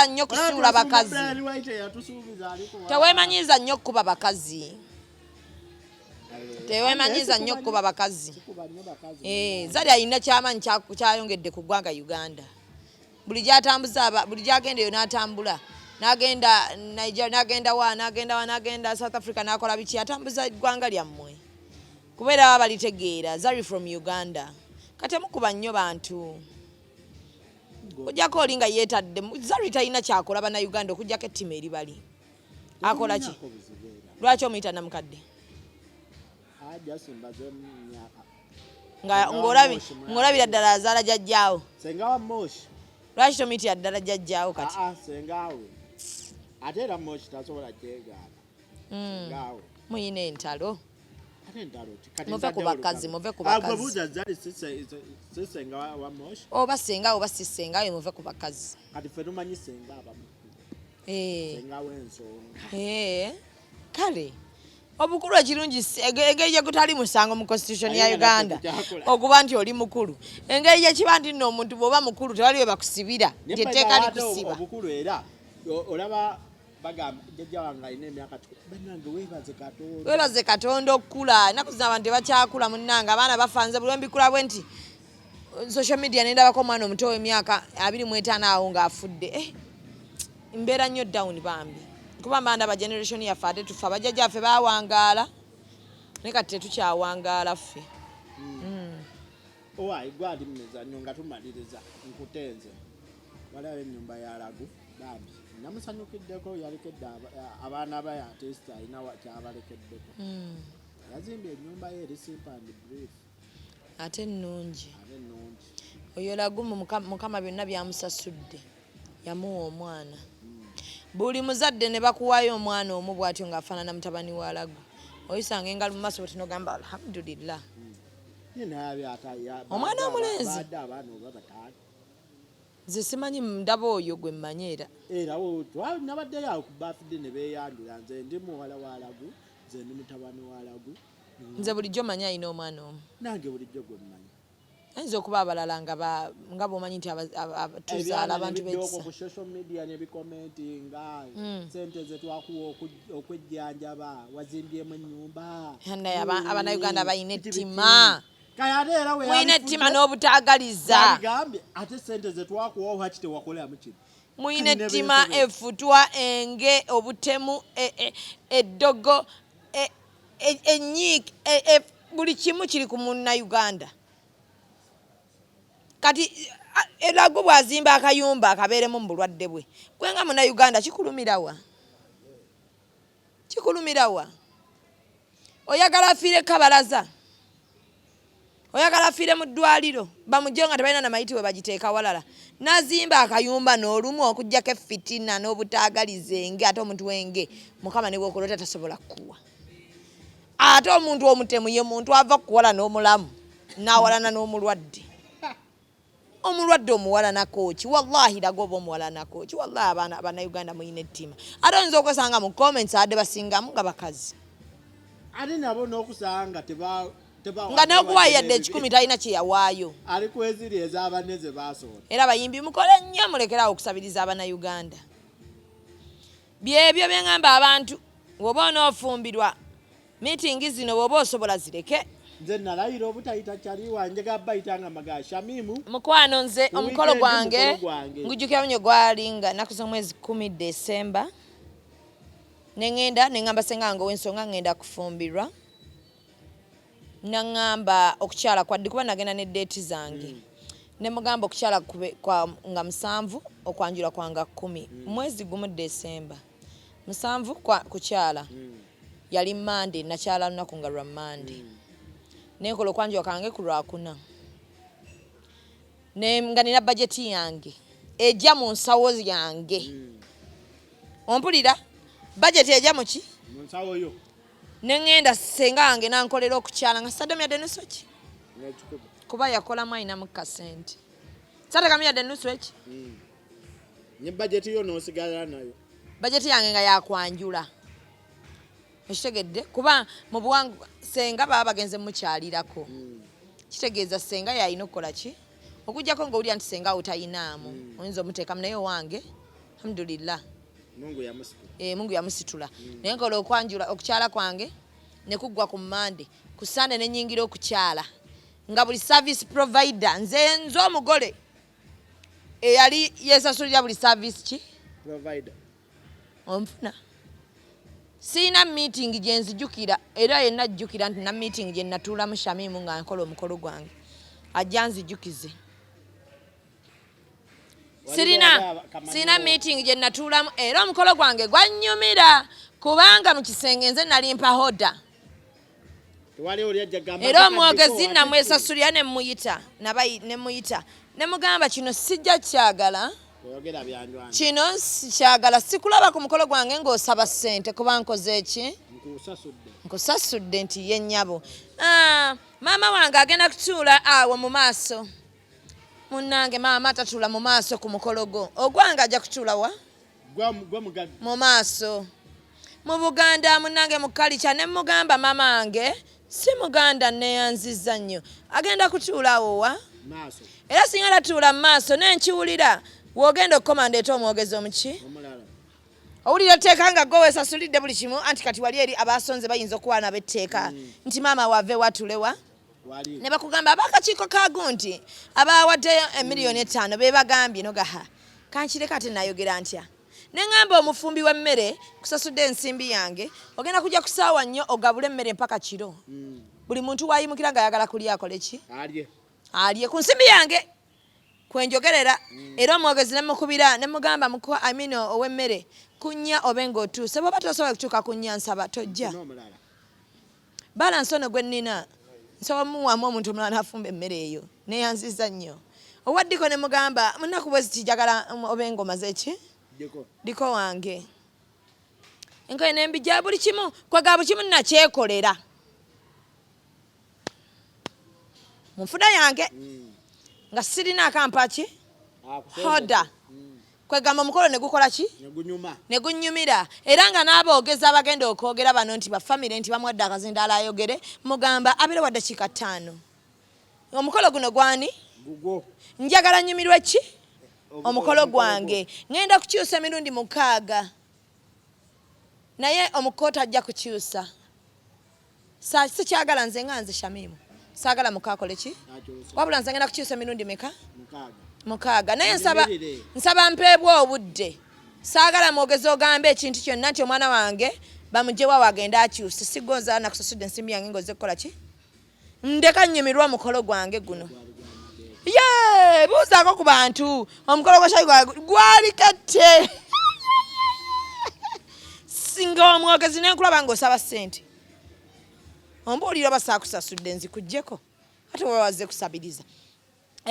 nnyo kusuula bakazi teweemanyiiza nnyo kuba bakazi teweemanyiiza nnyo kuba bakazi Zari alina kyamanyi kyayongedde ku ggwanga Uganda buli gyagendeyo n'atambula n'agenda Nigeria n'agenda South Africa n'akola biki atambuza eggwanga lyammwe kubeera baba balitegeera Zari from Uganda kati mukuba nnyo bantu ojjako oli nga yeetadde Zari talina kyakola bana Uganda okugjako ettima eri bali akola ki lwaki omuyita namukadde ng'olabira ddala azaala jjajjaawo lwaki tomuyitira ddala jjajjaawo kati ate era moshi tasobola kyegaana muyina entalo muve ku bakazi oba senga oba si senga muve ku bakazi kati ffe tumanyi senga abamu senga w'ensonga kale obukulu ekirungi engeri gye gutali musango mu constitution ya Uganda okuba nti oli mukulu engeri gye kiba nti nno omuntu bw'oba mukulu tewali we bakusibira nti etteeka likusiba obukulu era olaba bagamba jjajja wange alina emyaka bannange weebaze Katonda okukula ennaku zino abantu tebakyakula munnange abaana bafanze buli lwembikula bwe nti social media nendabako omwana omuto w'emyaka 25 awo ng'afudde mbeera nnyo down bambi kuba mbandaba generation yaffe ate tufe abajjajjaffe bawangaala naye kati tetukyawangaala ffe owayi gwali mumizannyo nga tumaliriza nkutenze walawo ennyumba ya Lagu bambi namusanyukiddeko yalekedde abaana ba artist alina kyabalekeddeko yazimbye ennyumba ye eri simple and brief ate ennungi oyo Lagu mukama byonna byamusasudde yamuwa omwana buli muzadde ne bakuwaayo omwana omu bw'atyo ng'afaanana mutabani wa Lagu oyisanga engalo mu maaso tinogamba alhamdulillah omwana omulenzi nze simanyi ndaba oyo gwe mmanyi era nabaddeyo awo ku birthday ne beeyanjula nze ndi muwala wa Lagu nze ndi mutabani wa Lagu nze bulijjo manyi alina omwana omu nange bulijjo gwe mmanyi ayinza okuba abalala nga bw'omanyi nti tuzaala abantu b'ekisa ku social media ne bikomentinga sente ze twakuwa okwejjanjaba wazimbyemu ennyumba naye Abannayuganda balina ettima mulina ettima n'obutaagaliza gambye ate sente ze twakuwa waki tewakolamu kino muyina ettima effutwa enge obutemu eddogo enyiiki buli kimu kiri ku Munnayuganda. Kati erago bwazimba akayumba akabeeremu mu bulwadde bwe gwe nga Munnayuganda kikulumirawa? Oyagala afiire kabalaza, oyagala afiire mu ddwaliro bamugye nga tebalina na mayiti we bagiteeka walala, nazimba akayumba n'olumu okuggyako effitina n'obutaagaliza enge ate omuntu w'enge Mukama ne bw'okolota tasobola kukuwa. Ate omuntu omutemu ye muntu ava kuwala n'omulamu n'awalana n'omulwadde. Omulwadde omuwalanako ki? Wallahi lagoba omuwalanako ki? Wallahi abaana Bannayuganda muyina ettima. Ate oyinza okwesanga mu comments adde basingamu nga bakazi. Ate nabo n'okusanga nga n'okuwaayo yadde 10 talina kye yawaayo. Ali kweziri ez'abanne ze baasobola. Era abayimbi mukole nnyo mulekerawo okusabiriza Abannayuganda. Byebyo bye ngamba abantu bw'oba onoofumbirwa miitingi zino bw'oba osobola zireke. Nze nalayira obutayita kyali wange gabbayitanga maga Shamimu. Mukwano nze omukolo gwange ngujjukira nnyo gwali nga nnaku z'omwezi 10 Desemba. Nengamba senga ngo w'ensonga ngenda kufumbirwa. Nangamba okukyala kwaddi kuba nagenda ne date zange. Ne mugamba okukyala nga 7 okwanjula kwanga 10 mwezi gumu Desemba. 7 kukyala. Yali Monday nakyala lunaku nga lwa Monday. Nenkola okwanjula kange ku Lwakuna. Nga nina bajeti yange ejja mu nsawo yange. Ompulira? Budget ejja mu ki? Mu nsawo yo. Nengenda senga wange nankolera okukyala nga sadde myadde nusu ki? Kuba yakola mwayina mu kasente. Sadde kamyadde nusu eki? Ne budget yo n'osigala nayo. Budget yange nga yakwanjula. Ekitegedde kuba mu buwangu senga baba bagenze mukyalirako. Kitegeeza senga yalina okukola ki? Okujjako ng'owulira nti senga utayinaamu. Oyinza omuteekamu naye wange alhamdulillah. Mungu yamusitula. Mungu yamusitula. Naye nkola okwanjula okukyala kwange ne kuggwa ku Monday. Ku Sunday ne nyingira okukyala. Nga buli service provider nze omugole eyali yesasulira buli service ki? Provider. Onfuna. Sina meeting gye nzijukira era yenna ajjukira nti na meeting gye natuula mu Shamimu nga nkola omukolo gwange. Ajja nzijukize. Sina meeting gye natuulamu era omukolo gwange gwannyumira kubanga mu kisenge nze nali mpa hoda. Era omwogezi namwesasulira ne muyita ne mugamba kino sijja kyagala. Kino sikyagala sikulaba ku mukolo gwange ng'osaba ssente kuba nkoze eki? Nkusasudde nti ye nnyabo. Maama wange agenda kutuula awo mu maaso. Munnange maama atatuula mu maaso ku mukolo gwo. Ogwange ajja kutuula wa? Mu maaso. Mu Buganda munnange mu kalicha ne mugamba maama wange si Muganda neyanziza nnyo. Agenda kutuula awo wa? Maaso. Era singa tatuula mu maaso nenkiwulira wogenda okukomanda ete omwogezi omuki? Omulala. Owulira etteeka nga gwe weesasulidde buli kimu anti kati wali eri abasonze bayinza okuwaana b'etteeka nti maama wave watulewa. Ne bakugamba abakakiiko ka gunti abawaddeyo $1,500,000 be bagambye nogaha kankireka ate nayogera ntya. Ne ngamba omufumbi w'emmere kusasudde ensimbi yange ogenda kujja kusaawa nnyo ogabule emmere mpaka kiro. Buli muntu wayimukira nga ayagala kulya akole ki? Alye ku nsimbi yange kwenjogerera. Era omwogezi ne mukubira ne mugamba ow'emmere kunnya obe ng'otuuse bw'oba tosobola kutuuka kunnya nsaba tojja. Balansi ono gwe nnina nsobola muwamu omuntu omulala n'afumba emmere eyo neyanziza nnyo. Owaddiko ne mugamba munaku bwe ziti njagala obe ngoma z'eki? Diko wange. Enkoye n'embijja buli kimu kwega buli kimu nakyekolera. Mu nfuna yange nga sirina akampa ki? Hoda. Kwegamba omukolo ne gukola ki? Ne gunnyumira. Era nga n'aboogeza abagenda okwogera bano nti bafamire nti bamwadde akazindaala ayogere mugamba abeere wa ddakiika 5. Omukolo guno gwani? Njagala nnyumirwe ki? Omukolo gwange. Ngenda kukyusa emirundi 6. Naye omukoota ajja kukyusa. Sikyagala nze nga nze Shamimu. Saagala mukaakole ki? Wabula nze ngenda kukyusa emirundi meka? 6 naye nsaba mpeebwa obudde saagala mwogezi ogambe ekintu kyonna nti omwana wange bamugyewa wagenda akyuse sigonza nakusasudde ensimbi yange ngoze kukola ki ndeka nnyumirwa omukolo gwange guno ye buuzaako ku bantu omukolo gw'ekyayi gwali katte singa omwogezi nenkulaba ng'osaba ssente ombuulira basaakusasudde nzikuggyeko ate wewaze kusabiriza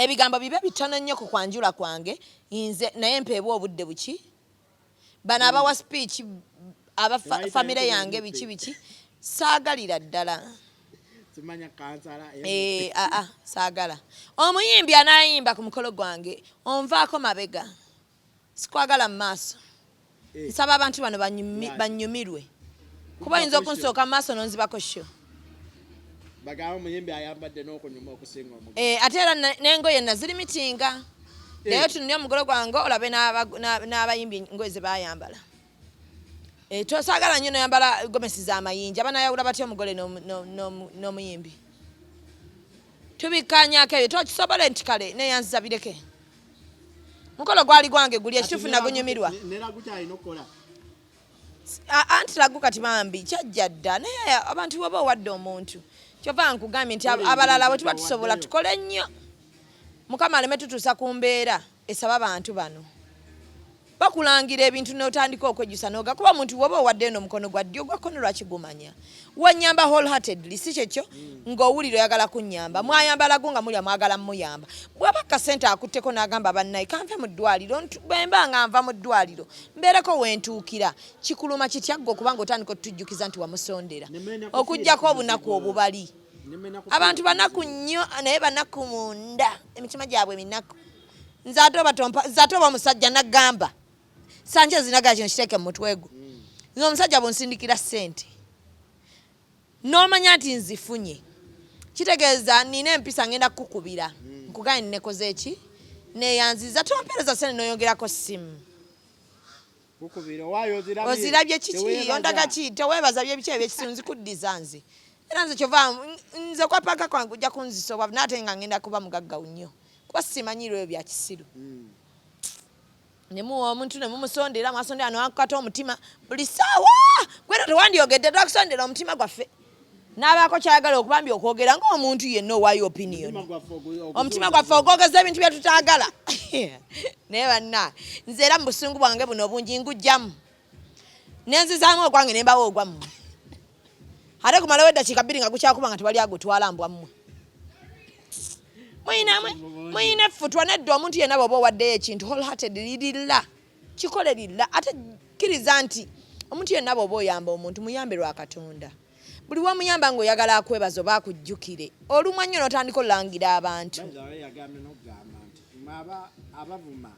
ebigambo bibe bitono nnyo ku kwanjula kwange nze naye mpeebwa obudde buki bano abawa speech aba famire yange biki saagalira ddala saagala omuyimbi anaayimba ku mukolo gwange onvaako mabega sikwagala mu maaso nsaba abantu bano banyumirwe kuba oyinza okunsooka mu maaso nonzibako sho ate era n'engoye naziri mitinga naye tunulya omugolo gwange olabe n'abayimbi engoye ze bayambala tosaagala nnyo noyambala gomesi z'amayinja banayawula batya omugole n'omuyimbi tubikkaanyaako ebyo tokisobole nti kale neyanziza bireke mukolo gwali gwange guli ekituufu nagunyumirwa anti lagu kati bambi kyajja dda naye abantu bwoba owadde omuntu kyova nkugambye nti abalala bwe tuba tusobola tukole nnyo mukama aleme tutuusa ku mbeera esaba abantu bano bakulangira ebintu n'otandika okwejjusa n'ogakuba omuntu woba owadde n'omukono gwa ddyo gwa kkono lwaki gumanya wanyamba wholeheartedly si kyekyo ng'owulira oyagala kunnyamba mwayambalago nga mulya mwagala muyamba bw'aba kasente akutteko n'agamba bannaye kanve mu ddwaliro bwemba nga nva mu ddwaliro mbeereko wentuukira kikuluma kityagga okubanga otandika otujjukiza nti wamusondera okuggyako obunaku obubali abantu banaku nnyo naye banaku munda emitima gyabwe minaku nze ate oba omusajja nagamba sanje zinagala kino kiteeke mu mutwe gwo nze omusajja bwonsindikira ssente n'omanya nti nzifunye kitegeeza nina empisa ngenda kukukubira nkugane nekoze eki neyanziza tompereza sente noyongerako simu ozirabye kiki ondaga ki teweebaza byebiki ebyekisimu nzikuddiza nze era nze kyova nze kwapaka kwange ojja kunzisoba naate nga ngenda kuba mugaggawu nnyo kuba simanyirwe ebyo bya kisiru nemuwa omuntu nemumusondera mwasondera nowakukata omutima buli ssaawa gwera tewandiyogedde twakusondera omutima gwaffe n'abaako kyayagala okubambi okwogera ng'omuntu yenna owaayo opinion omutima gwaffe ogwogeza ebintu bye tutaagala naye banna nze era mu busungu bwange buno obungi ngujjamu nenzizaamu ogwange ne mbawo ogwammwe ate kumalawo eddakiika 2 nga gukyakuba nga tewali agutwala mbwammwe muyina effutwa nedda omuntu yenna bw'oba owaddeyo ekintu wholehearted lirilla kikole lilla ate kkiriza nti omuntu yenna bw'oba oyamba omuntu muyambe lwa Katonda buli wamuyamba ng'oyagala akwebaza oba akujjukire olumwa nnyo n'otandika olangira abantu abavuma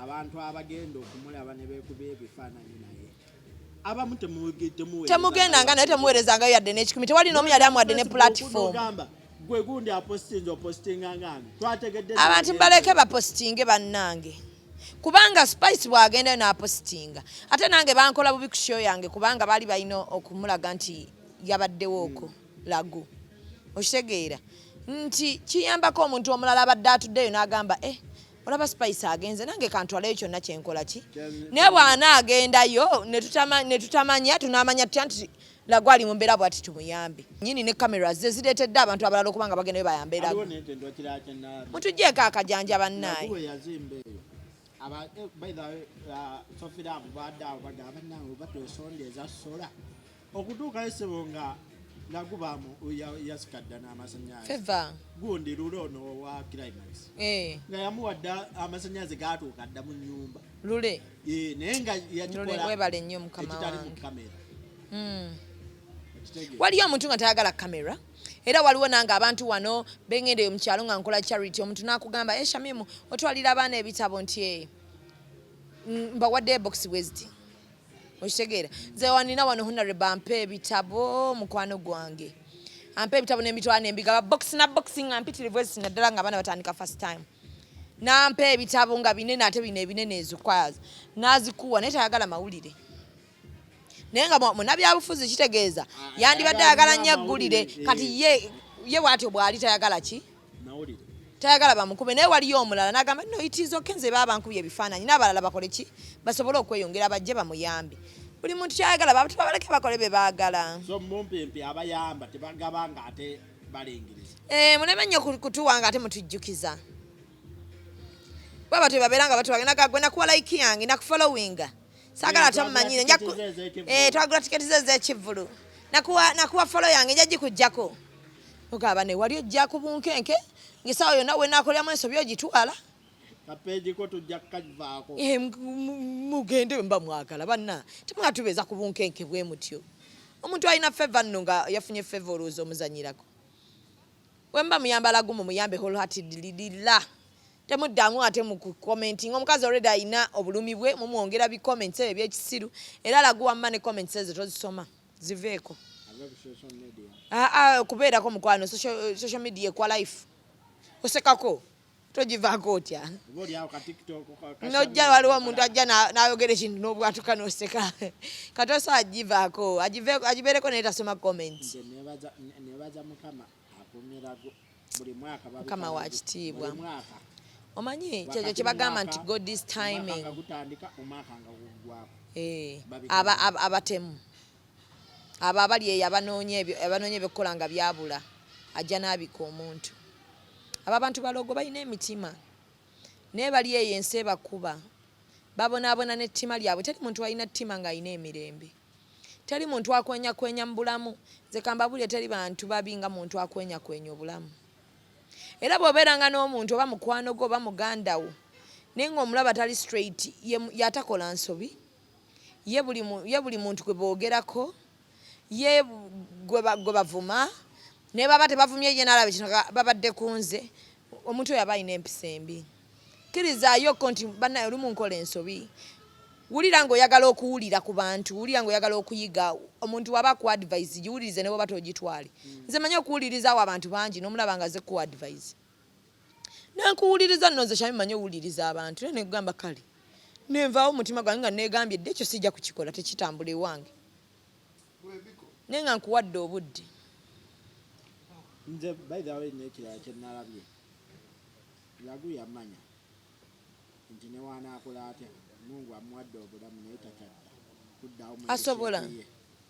abantu abagenda okumulaba ne beekuba ebifaananyi naye abamu temugendanga naye temuweerezangayo yadde n'ekikumi tewali n'omu yali amuwadde ne platform gwe gundi apostinze opostinga ngange twategedde abantu baleke bapostinge bannange kubanga Spice bwagendayo n'apostinga ate nange bankola bubi ku show yange kubanga baali balina okumulaga nti yabaddewo okwo lagu okitegeera nti kiyambako omuntu omulala abadde atuddeyo n'agamba olaba Spice agenze nange kantwaleyo kyonna kyenkola ki naye bwana agendayo ne tutamanya tunamanya tutya nti lagu ali mu mbeera bwati tumuyambe nyini ne cameras ze zireetedde abantu abalala okubanga bagendayo bayambe lagu mutuggyeko akajanja bannaye okutuuka esebo nga nagubaamu yasikadda n'amasannyalaze feva gundi lulo ono wa climax nga yamuwadde amasannyalaze gatuuka dda mu nnyumba lule naye nga yakikola webale nnyo mukama ekitali mu kamera waliyo omuntu nga tayagala kamera era waliwo nange abantu wano bengendeyo mu kyalo nga nkola charity omuntu n'akugamba Shamimu otwalira abaana ebitabo nti mbawadde box weziti okitegeera nze wanina wano honorable ampe ebitabo mukwano gwange ampe ebitabo n'emitwalo n'embigaba box na boxing ampitirivu eziti naddala nga abaana batandika first time nampe ebitabo nga binene ate bino ebinene ezikwaza nazikuwa naye tayagala mawulire naye nga munnabyabufuzi kitegeeza yandibadde ayagala nnyo eggulire kati ye bw'atyo bw'ali tayagala ki tayagala bamukube naye waliyo omulala n'agamba no it is okay nze baba nkubye ebifaananyi n'abalala bakole ki basobole okweyongera bajje bamuyambe buli muntu kyayagala bantu babaleke bakole be baagala so mumpimpi abayamba tebagaba nga ate balingiriza muleme nnyo kutuwa nga ate mutujjukiza baba tebabeera nga batwagenda gagwe nakuwa like yange nakufollowinga saagala ate mumanyire twagula tiketi ze ez'ekivvulu nakuwa follow yange njya gikujjako ogamba ne wali ojja ku bunkenke ngisaawa yonna we naakoleramu ensobi ogitwala kapeji ko tujja kukagivaako mugende mba mwagala banna temwatubeeza ku bunkenke bwe mutyo omuntu alina feva nno nga yafunye feva olowooza omuzanyirako wemba muyambala gumu muyambe wholeheartedly temuddamu ate mu commenting omukazi already alina obulumi bwe mumwongera bi comments ebyo ebyekisiru era alaguwa mma ne comments ezo tozisoma ziveeko kubeerako mukwano social media ekwa life osekako togivaako otya nojja waliwo omuntu ajja n'ayogera ekintu n'obwatuka n'oseka kati oso agivaako agibeereko naye tasoma comments nebaza mukama akumira buli mwaka mukama wa kitiibwa omanyi kyekyo kye bagamba nti God is timing abatemu abo abali eyo abanoonya ebyokukola nga byabula ajja n'abika omuntu abo abantu balogo balina emitima naye bali eyo ensi ebakuba babonaabona n'ettima lyabwe teri muntu alina ttima ng'alina emirembe teri muntu akwenyakwenya mu bulamu nze kambabulye teri bantu babi nga muntu akwenyakwenya obulamu era bw'obeeranga n'omuntu oba mukwano gwo oba muganda wo naye ng'omulaba tali straight yatakola nsobi ye buli muntu gwe boogerako ye gwe bavuma naye baba tebavumye ye n'alaba kino babadde ku nze omuntu oyo aba alina empisa embi kkirizaayo nti bannaye olumu nkola ensobi wulira ng'oyagala okuwulira ku bantu wulira ng'oyagala okuyiga omuntu waba ku advise giwulirize ne bwoba togitwale nze manyi okuwulirizaawo abantu bangi n'omulaba nga ze ku advise nankuwuliriza nno nze kyami manyi owuliriza abantu naye negamba kale nenvaawo omutima gwange nga negambye dde ekyo sijja kukikola tekitambula ewange naye nga nkuwadde obudde nze by the way nekirala kyenalabye lagu yamanya nti newanaakola atya Mungu amuwadde obulamu naye takyadda kuddawo asobola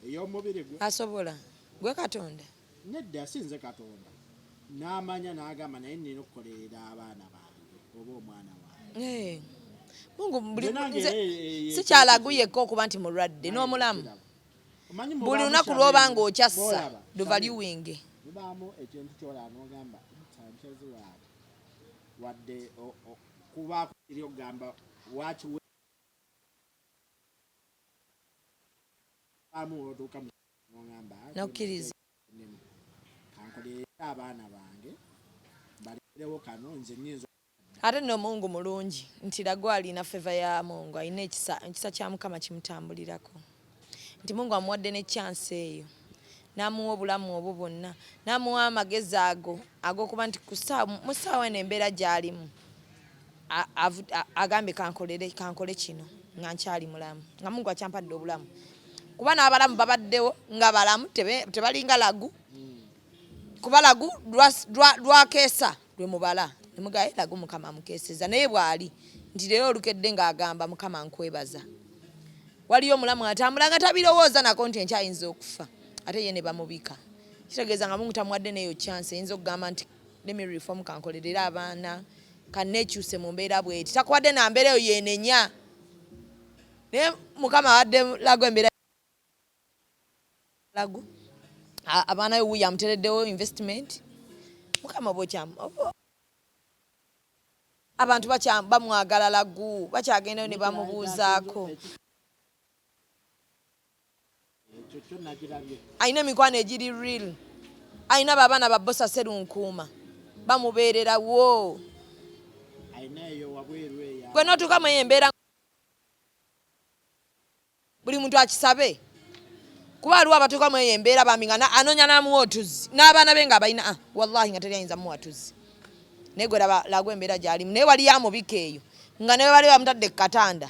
ey'omubiri gwe asobola gwe Katonda nedda sinze Katonda n'amanya n'agamba naye nina okukolerera abaana bange oba omwana wange Mungu sikyalaguyeko okuba nti mulwadde n'omulamu buli lunaku lw'oba ng'okyassa luvaluwinge mubaamu ekintu kyolaba n'ogamba sanchezi waati wadde kubaako kiri okugamba wakiwe nokkiriza kankolerera abaana bange baleerewo kano nze nnyinza ate nno Mungu mulungi nti Lagu alina feva ya Mungu alina ekisa kya Mukama kimutambulirako nti Mungu amuwadde ne chance eyo n'amuwa obulamu obwo bwonna n'amuwa amagezi ag'okuba nti mu ssaawa eno embeera gy'alimu agambe kankole kino nga nkyali mulamu nga Mungu akyampadde obulamu kuba n'abalamu babaddewo nga balamu tebalinga Lagu kuba Lagu lwakeesa lwe mubala nemugaye Lagu Mukama amukeeseza naye bw'ali nti leero olukedde ng'agamba Mukama nkwebaza waliyo omulamu atambula nga tabirowooza nako nti enkyayinza okufa ate ye ne bamubika kitegeeza nga Mungu tamuwadde neyo chance eyinza okugamba nti let me reform kankolerera abaana kannekyuse mu mbeera bweti takuwadde na mbeera eyo yenenya naye Mukama awadde Lagu embeera Lagu abaana we yamutereddewo investment Mukama bwokyamu abantu bamwagala Lagu bakyagendayo ne bamubuuzaako alina emikwano egiri real alina babaana babbosa serunkuuma bamubeererawo gwe nootuukamu eyo embeera buli muntu akisabe kuba aliwo abatuukamu eyo embeera bambi nga anoonya n'amuwa otuzi n'abaana be nga balina wallahi nga teri ayinza muwa tuzi naye gwe laba Lagu embeera gy'alimu naye waliyo amubika eyo nga ne bali bamutadde ku katanda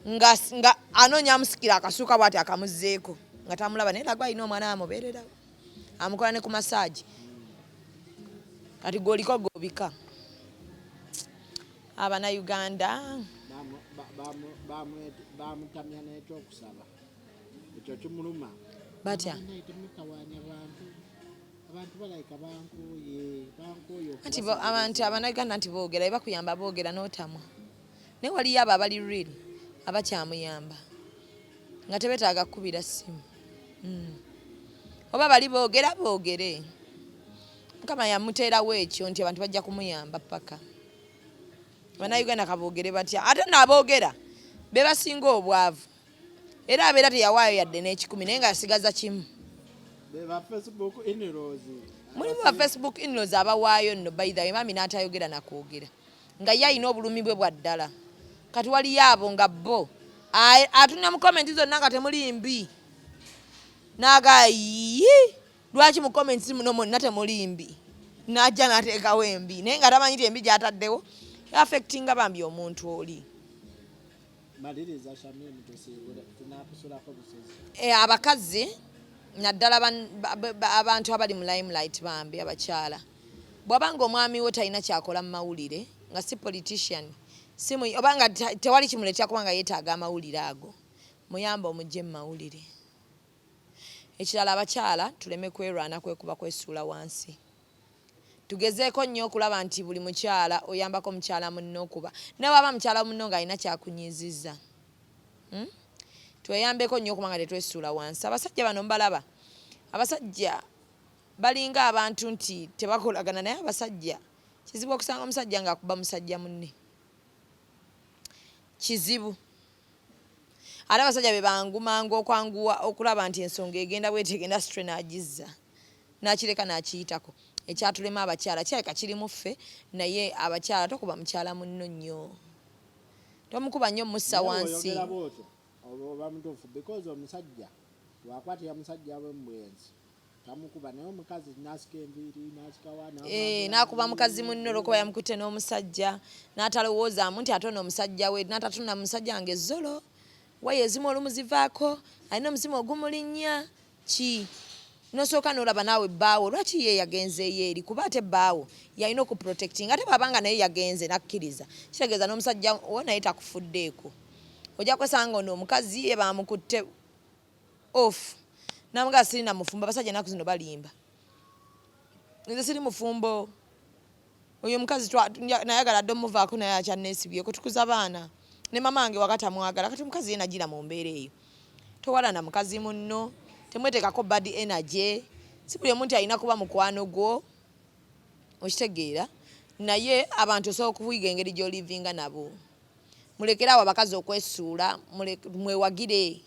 nga anoonya amusikira akasuuka bw'ati akamuzzeeko nga tamulaba naye Lagu alina omwana amubeererawo amukola ne ku masaagi kati gwoliko gobika Abanayuganda bamutamya n'ekyokusaba ekyo kimuluma batya abantu balayika bankoye anti abantu abanayuganda nti boogera bakuyamba boogera n'otamwa naye waliyo abo abali real abakyamuyamba nga tebetaaga kkubira ssimu oba bali boogera boogere Mukama yamuteerawo ekyo nti abantu bajja kumuyamba paka Abanayuganda kaboogere batya ate n'aboogera be basinga obwavu era abeera teyawaayo yadde n'ekikumi naye nga yasigaza kimu mulimu ba Facebook in-laws abawaayo nno by the way mami n'atayogera nakwogera nga ye alina obulumi bwe bwa ddala kati waliyo abo nga bo atunya mu komenti zonna nga temuli mbi n'aga lwaki mu komenti muno mwonna temuli mbi n'ajja n'ateekawo embi naye nga tamanyi ti embi gy'ataddewo affectinga bambi omuntu oli abakazi naddala abantu abali mu limelight bambi abakyala bw'abanga omwami we talina kyakola mu mawulire nga si politician obanga tewali kimuleetera kubanga yeetaaga amawulire ago muyamba omugye mu mawulire ekirala abakyala tuleme kwerwana kwekuba kwesuula wansi tugezeeko nnyo okulaba nti buli mukyala oyambako mukyala munno okuba ne waba mukyala munno ng'alina kyakunyiizizza tweyambeko nnyo okubanga tetwesuula wansi abasajja bano mbalaba abasajja balinga abantu nti tebakolagana naye abasajja kizibu okusanga omusajja ng'akuba musajja munne kizibu ate abasajja be bangumanga okwanguwa okulaba nti ensonga egenda bwetegenda sitre n'agizza n'akireka n'akiyitako ekyatulema abakyala kyaleka kiri mu ffe naye abakyala tokuba mukyala munno nnyo tomukuba nnyo mussa wansi oba mutuufu because omusajja wakwatira musajja we mbwenzi tamukuba naye omukazi nasika enviiri nasikawa n'akuba mukazi munno olwokuba yamukutte n'omusajja n'atalowoozamu nti ate ono omusajja we n'atatunda musajja wange ezzolo wayo ezimu olumuzivaako alina omuzimu ogumulinnya ki nosooka n'olaba naawe bbaawo lwaki ye yagenzeeyo eri kuba ate bbaawo yalina okuprotecting ate bw'abanga naye yagenze nakkiriza kitegeeza n'omusajja wo naye takufuddeeko ojja kwesanga ono omukazi ye bamukutte off namugaa siri na mufumbo abasajja ennaku zino balimba nze siri mufumbo oyo omukazi nayagala dde omuvaako naye akyanneesibyeko tukuza baana ne mama wange wakati amwagala kati omukazi ye nagira mu mbeera eyo towalana mukazi munno temwetekako bad energy si buli omuntu alina kuba mukwano gwo okitegeera naye abantu osobola okuyiga engeri gy'olivinga nabo mulekere awo abakazi okwesuula mwewagire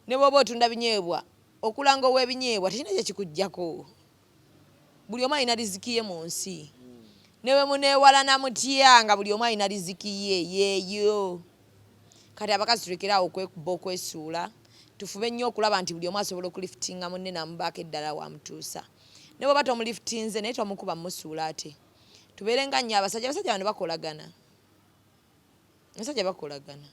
ne bw'oba otunda binyeebwa okulanga ow'ebinyeebwa tekina kye kikuggyako buli omu alina riziki ye mu nsi ne bwe muneewalana mutya nga buli omu alina riziki ye yeeyo kati abakazi tulekere awo okwekuba okwesuula tufube nnyo okulaba nti buli omu asobola okulifitinga munne namubaako eddala wamutuusa ne bw'oba tomulifitinze naye tomukuba musuula ate tubeere nga nnyo abasajja bano bakolagana abasajja bakolagana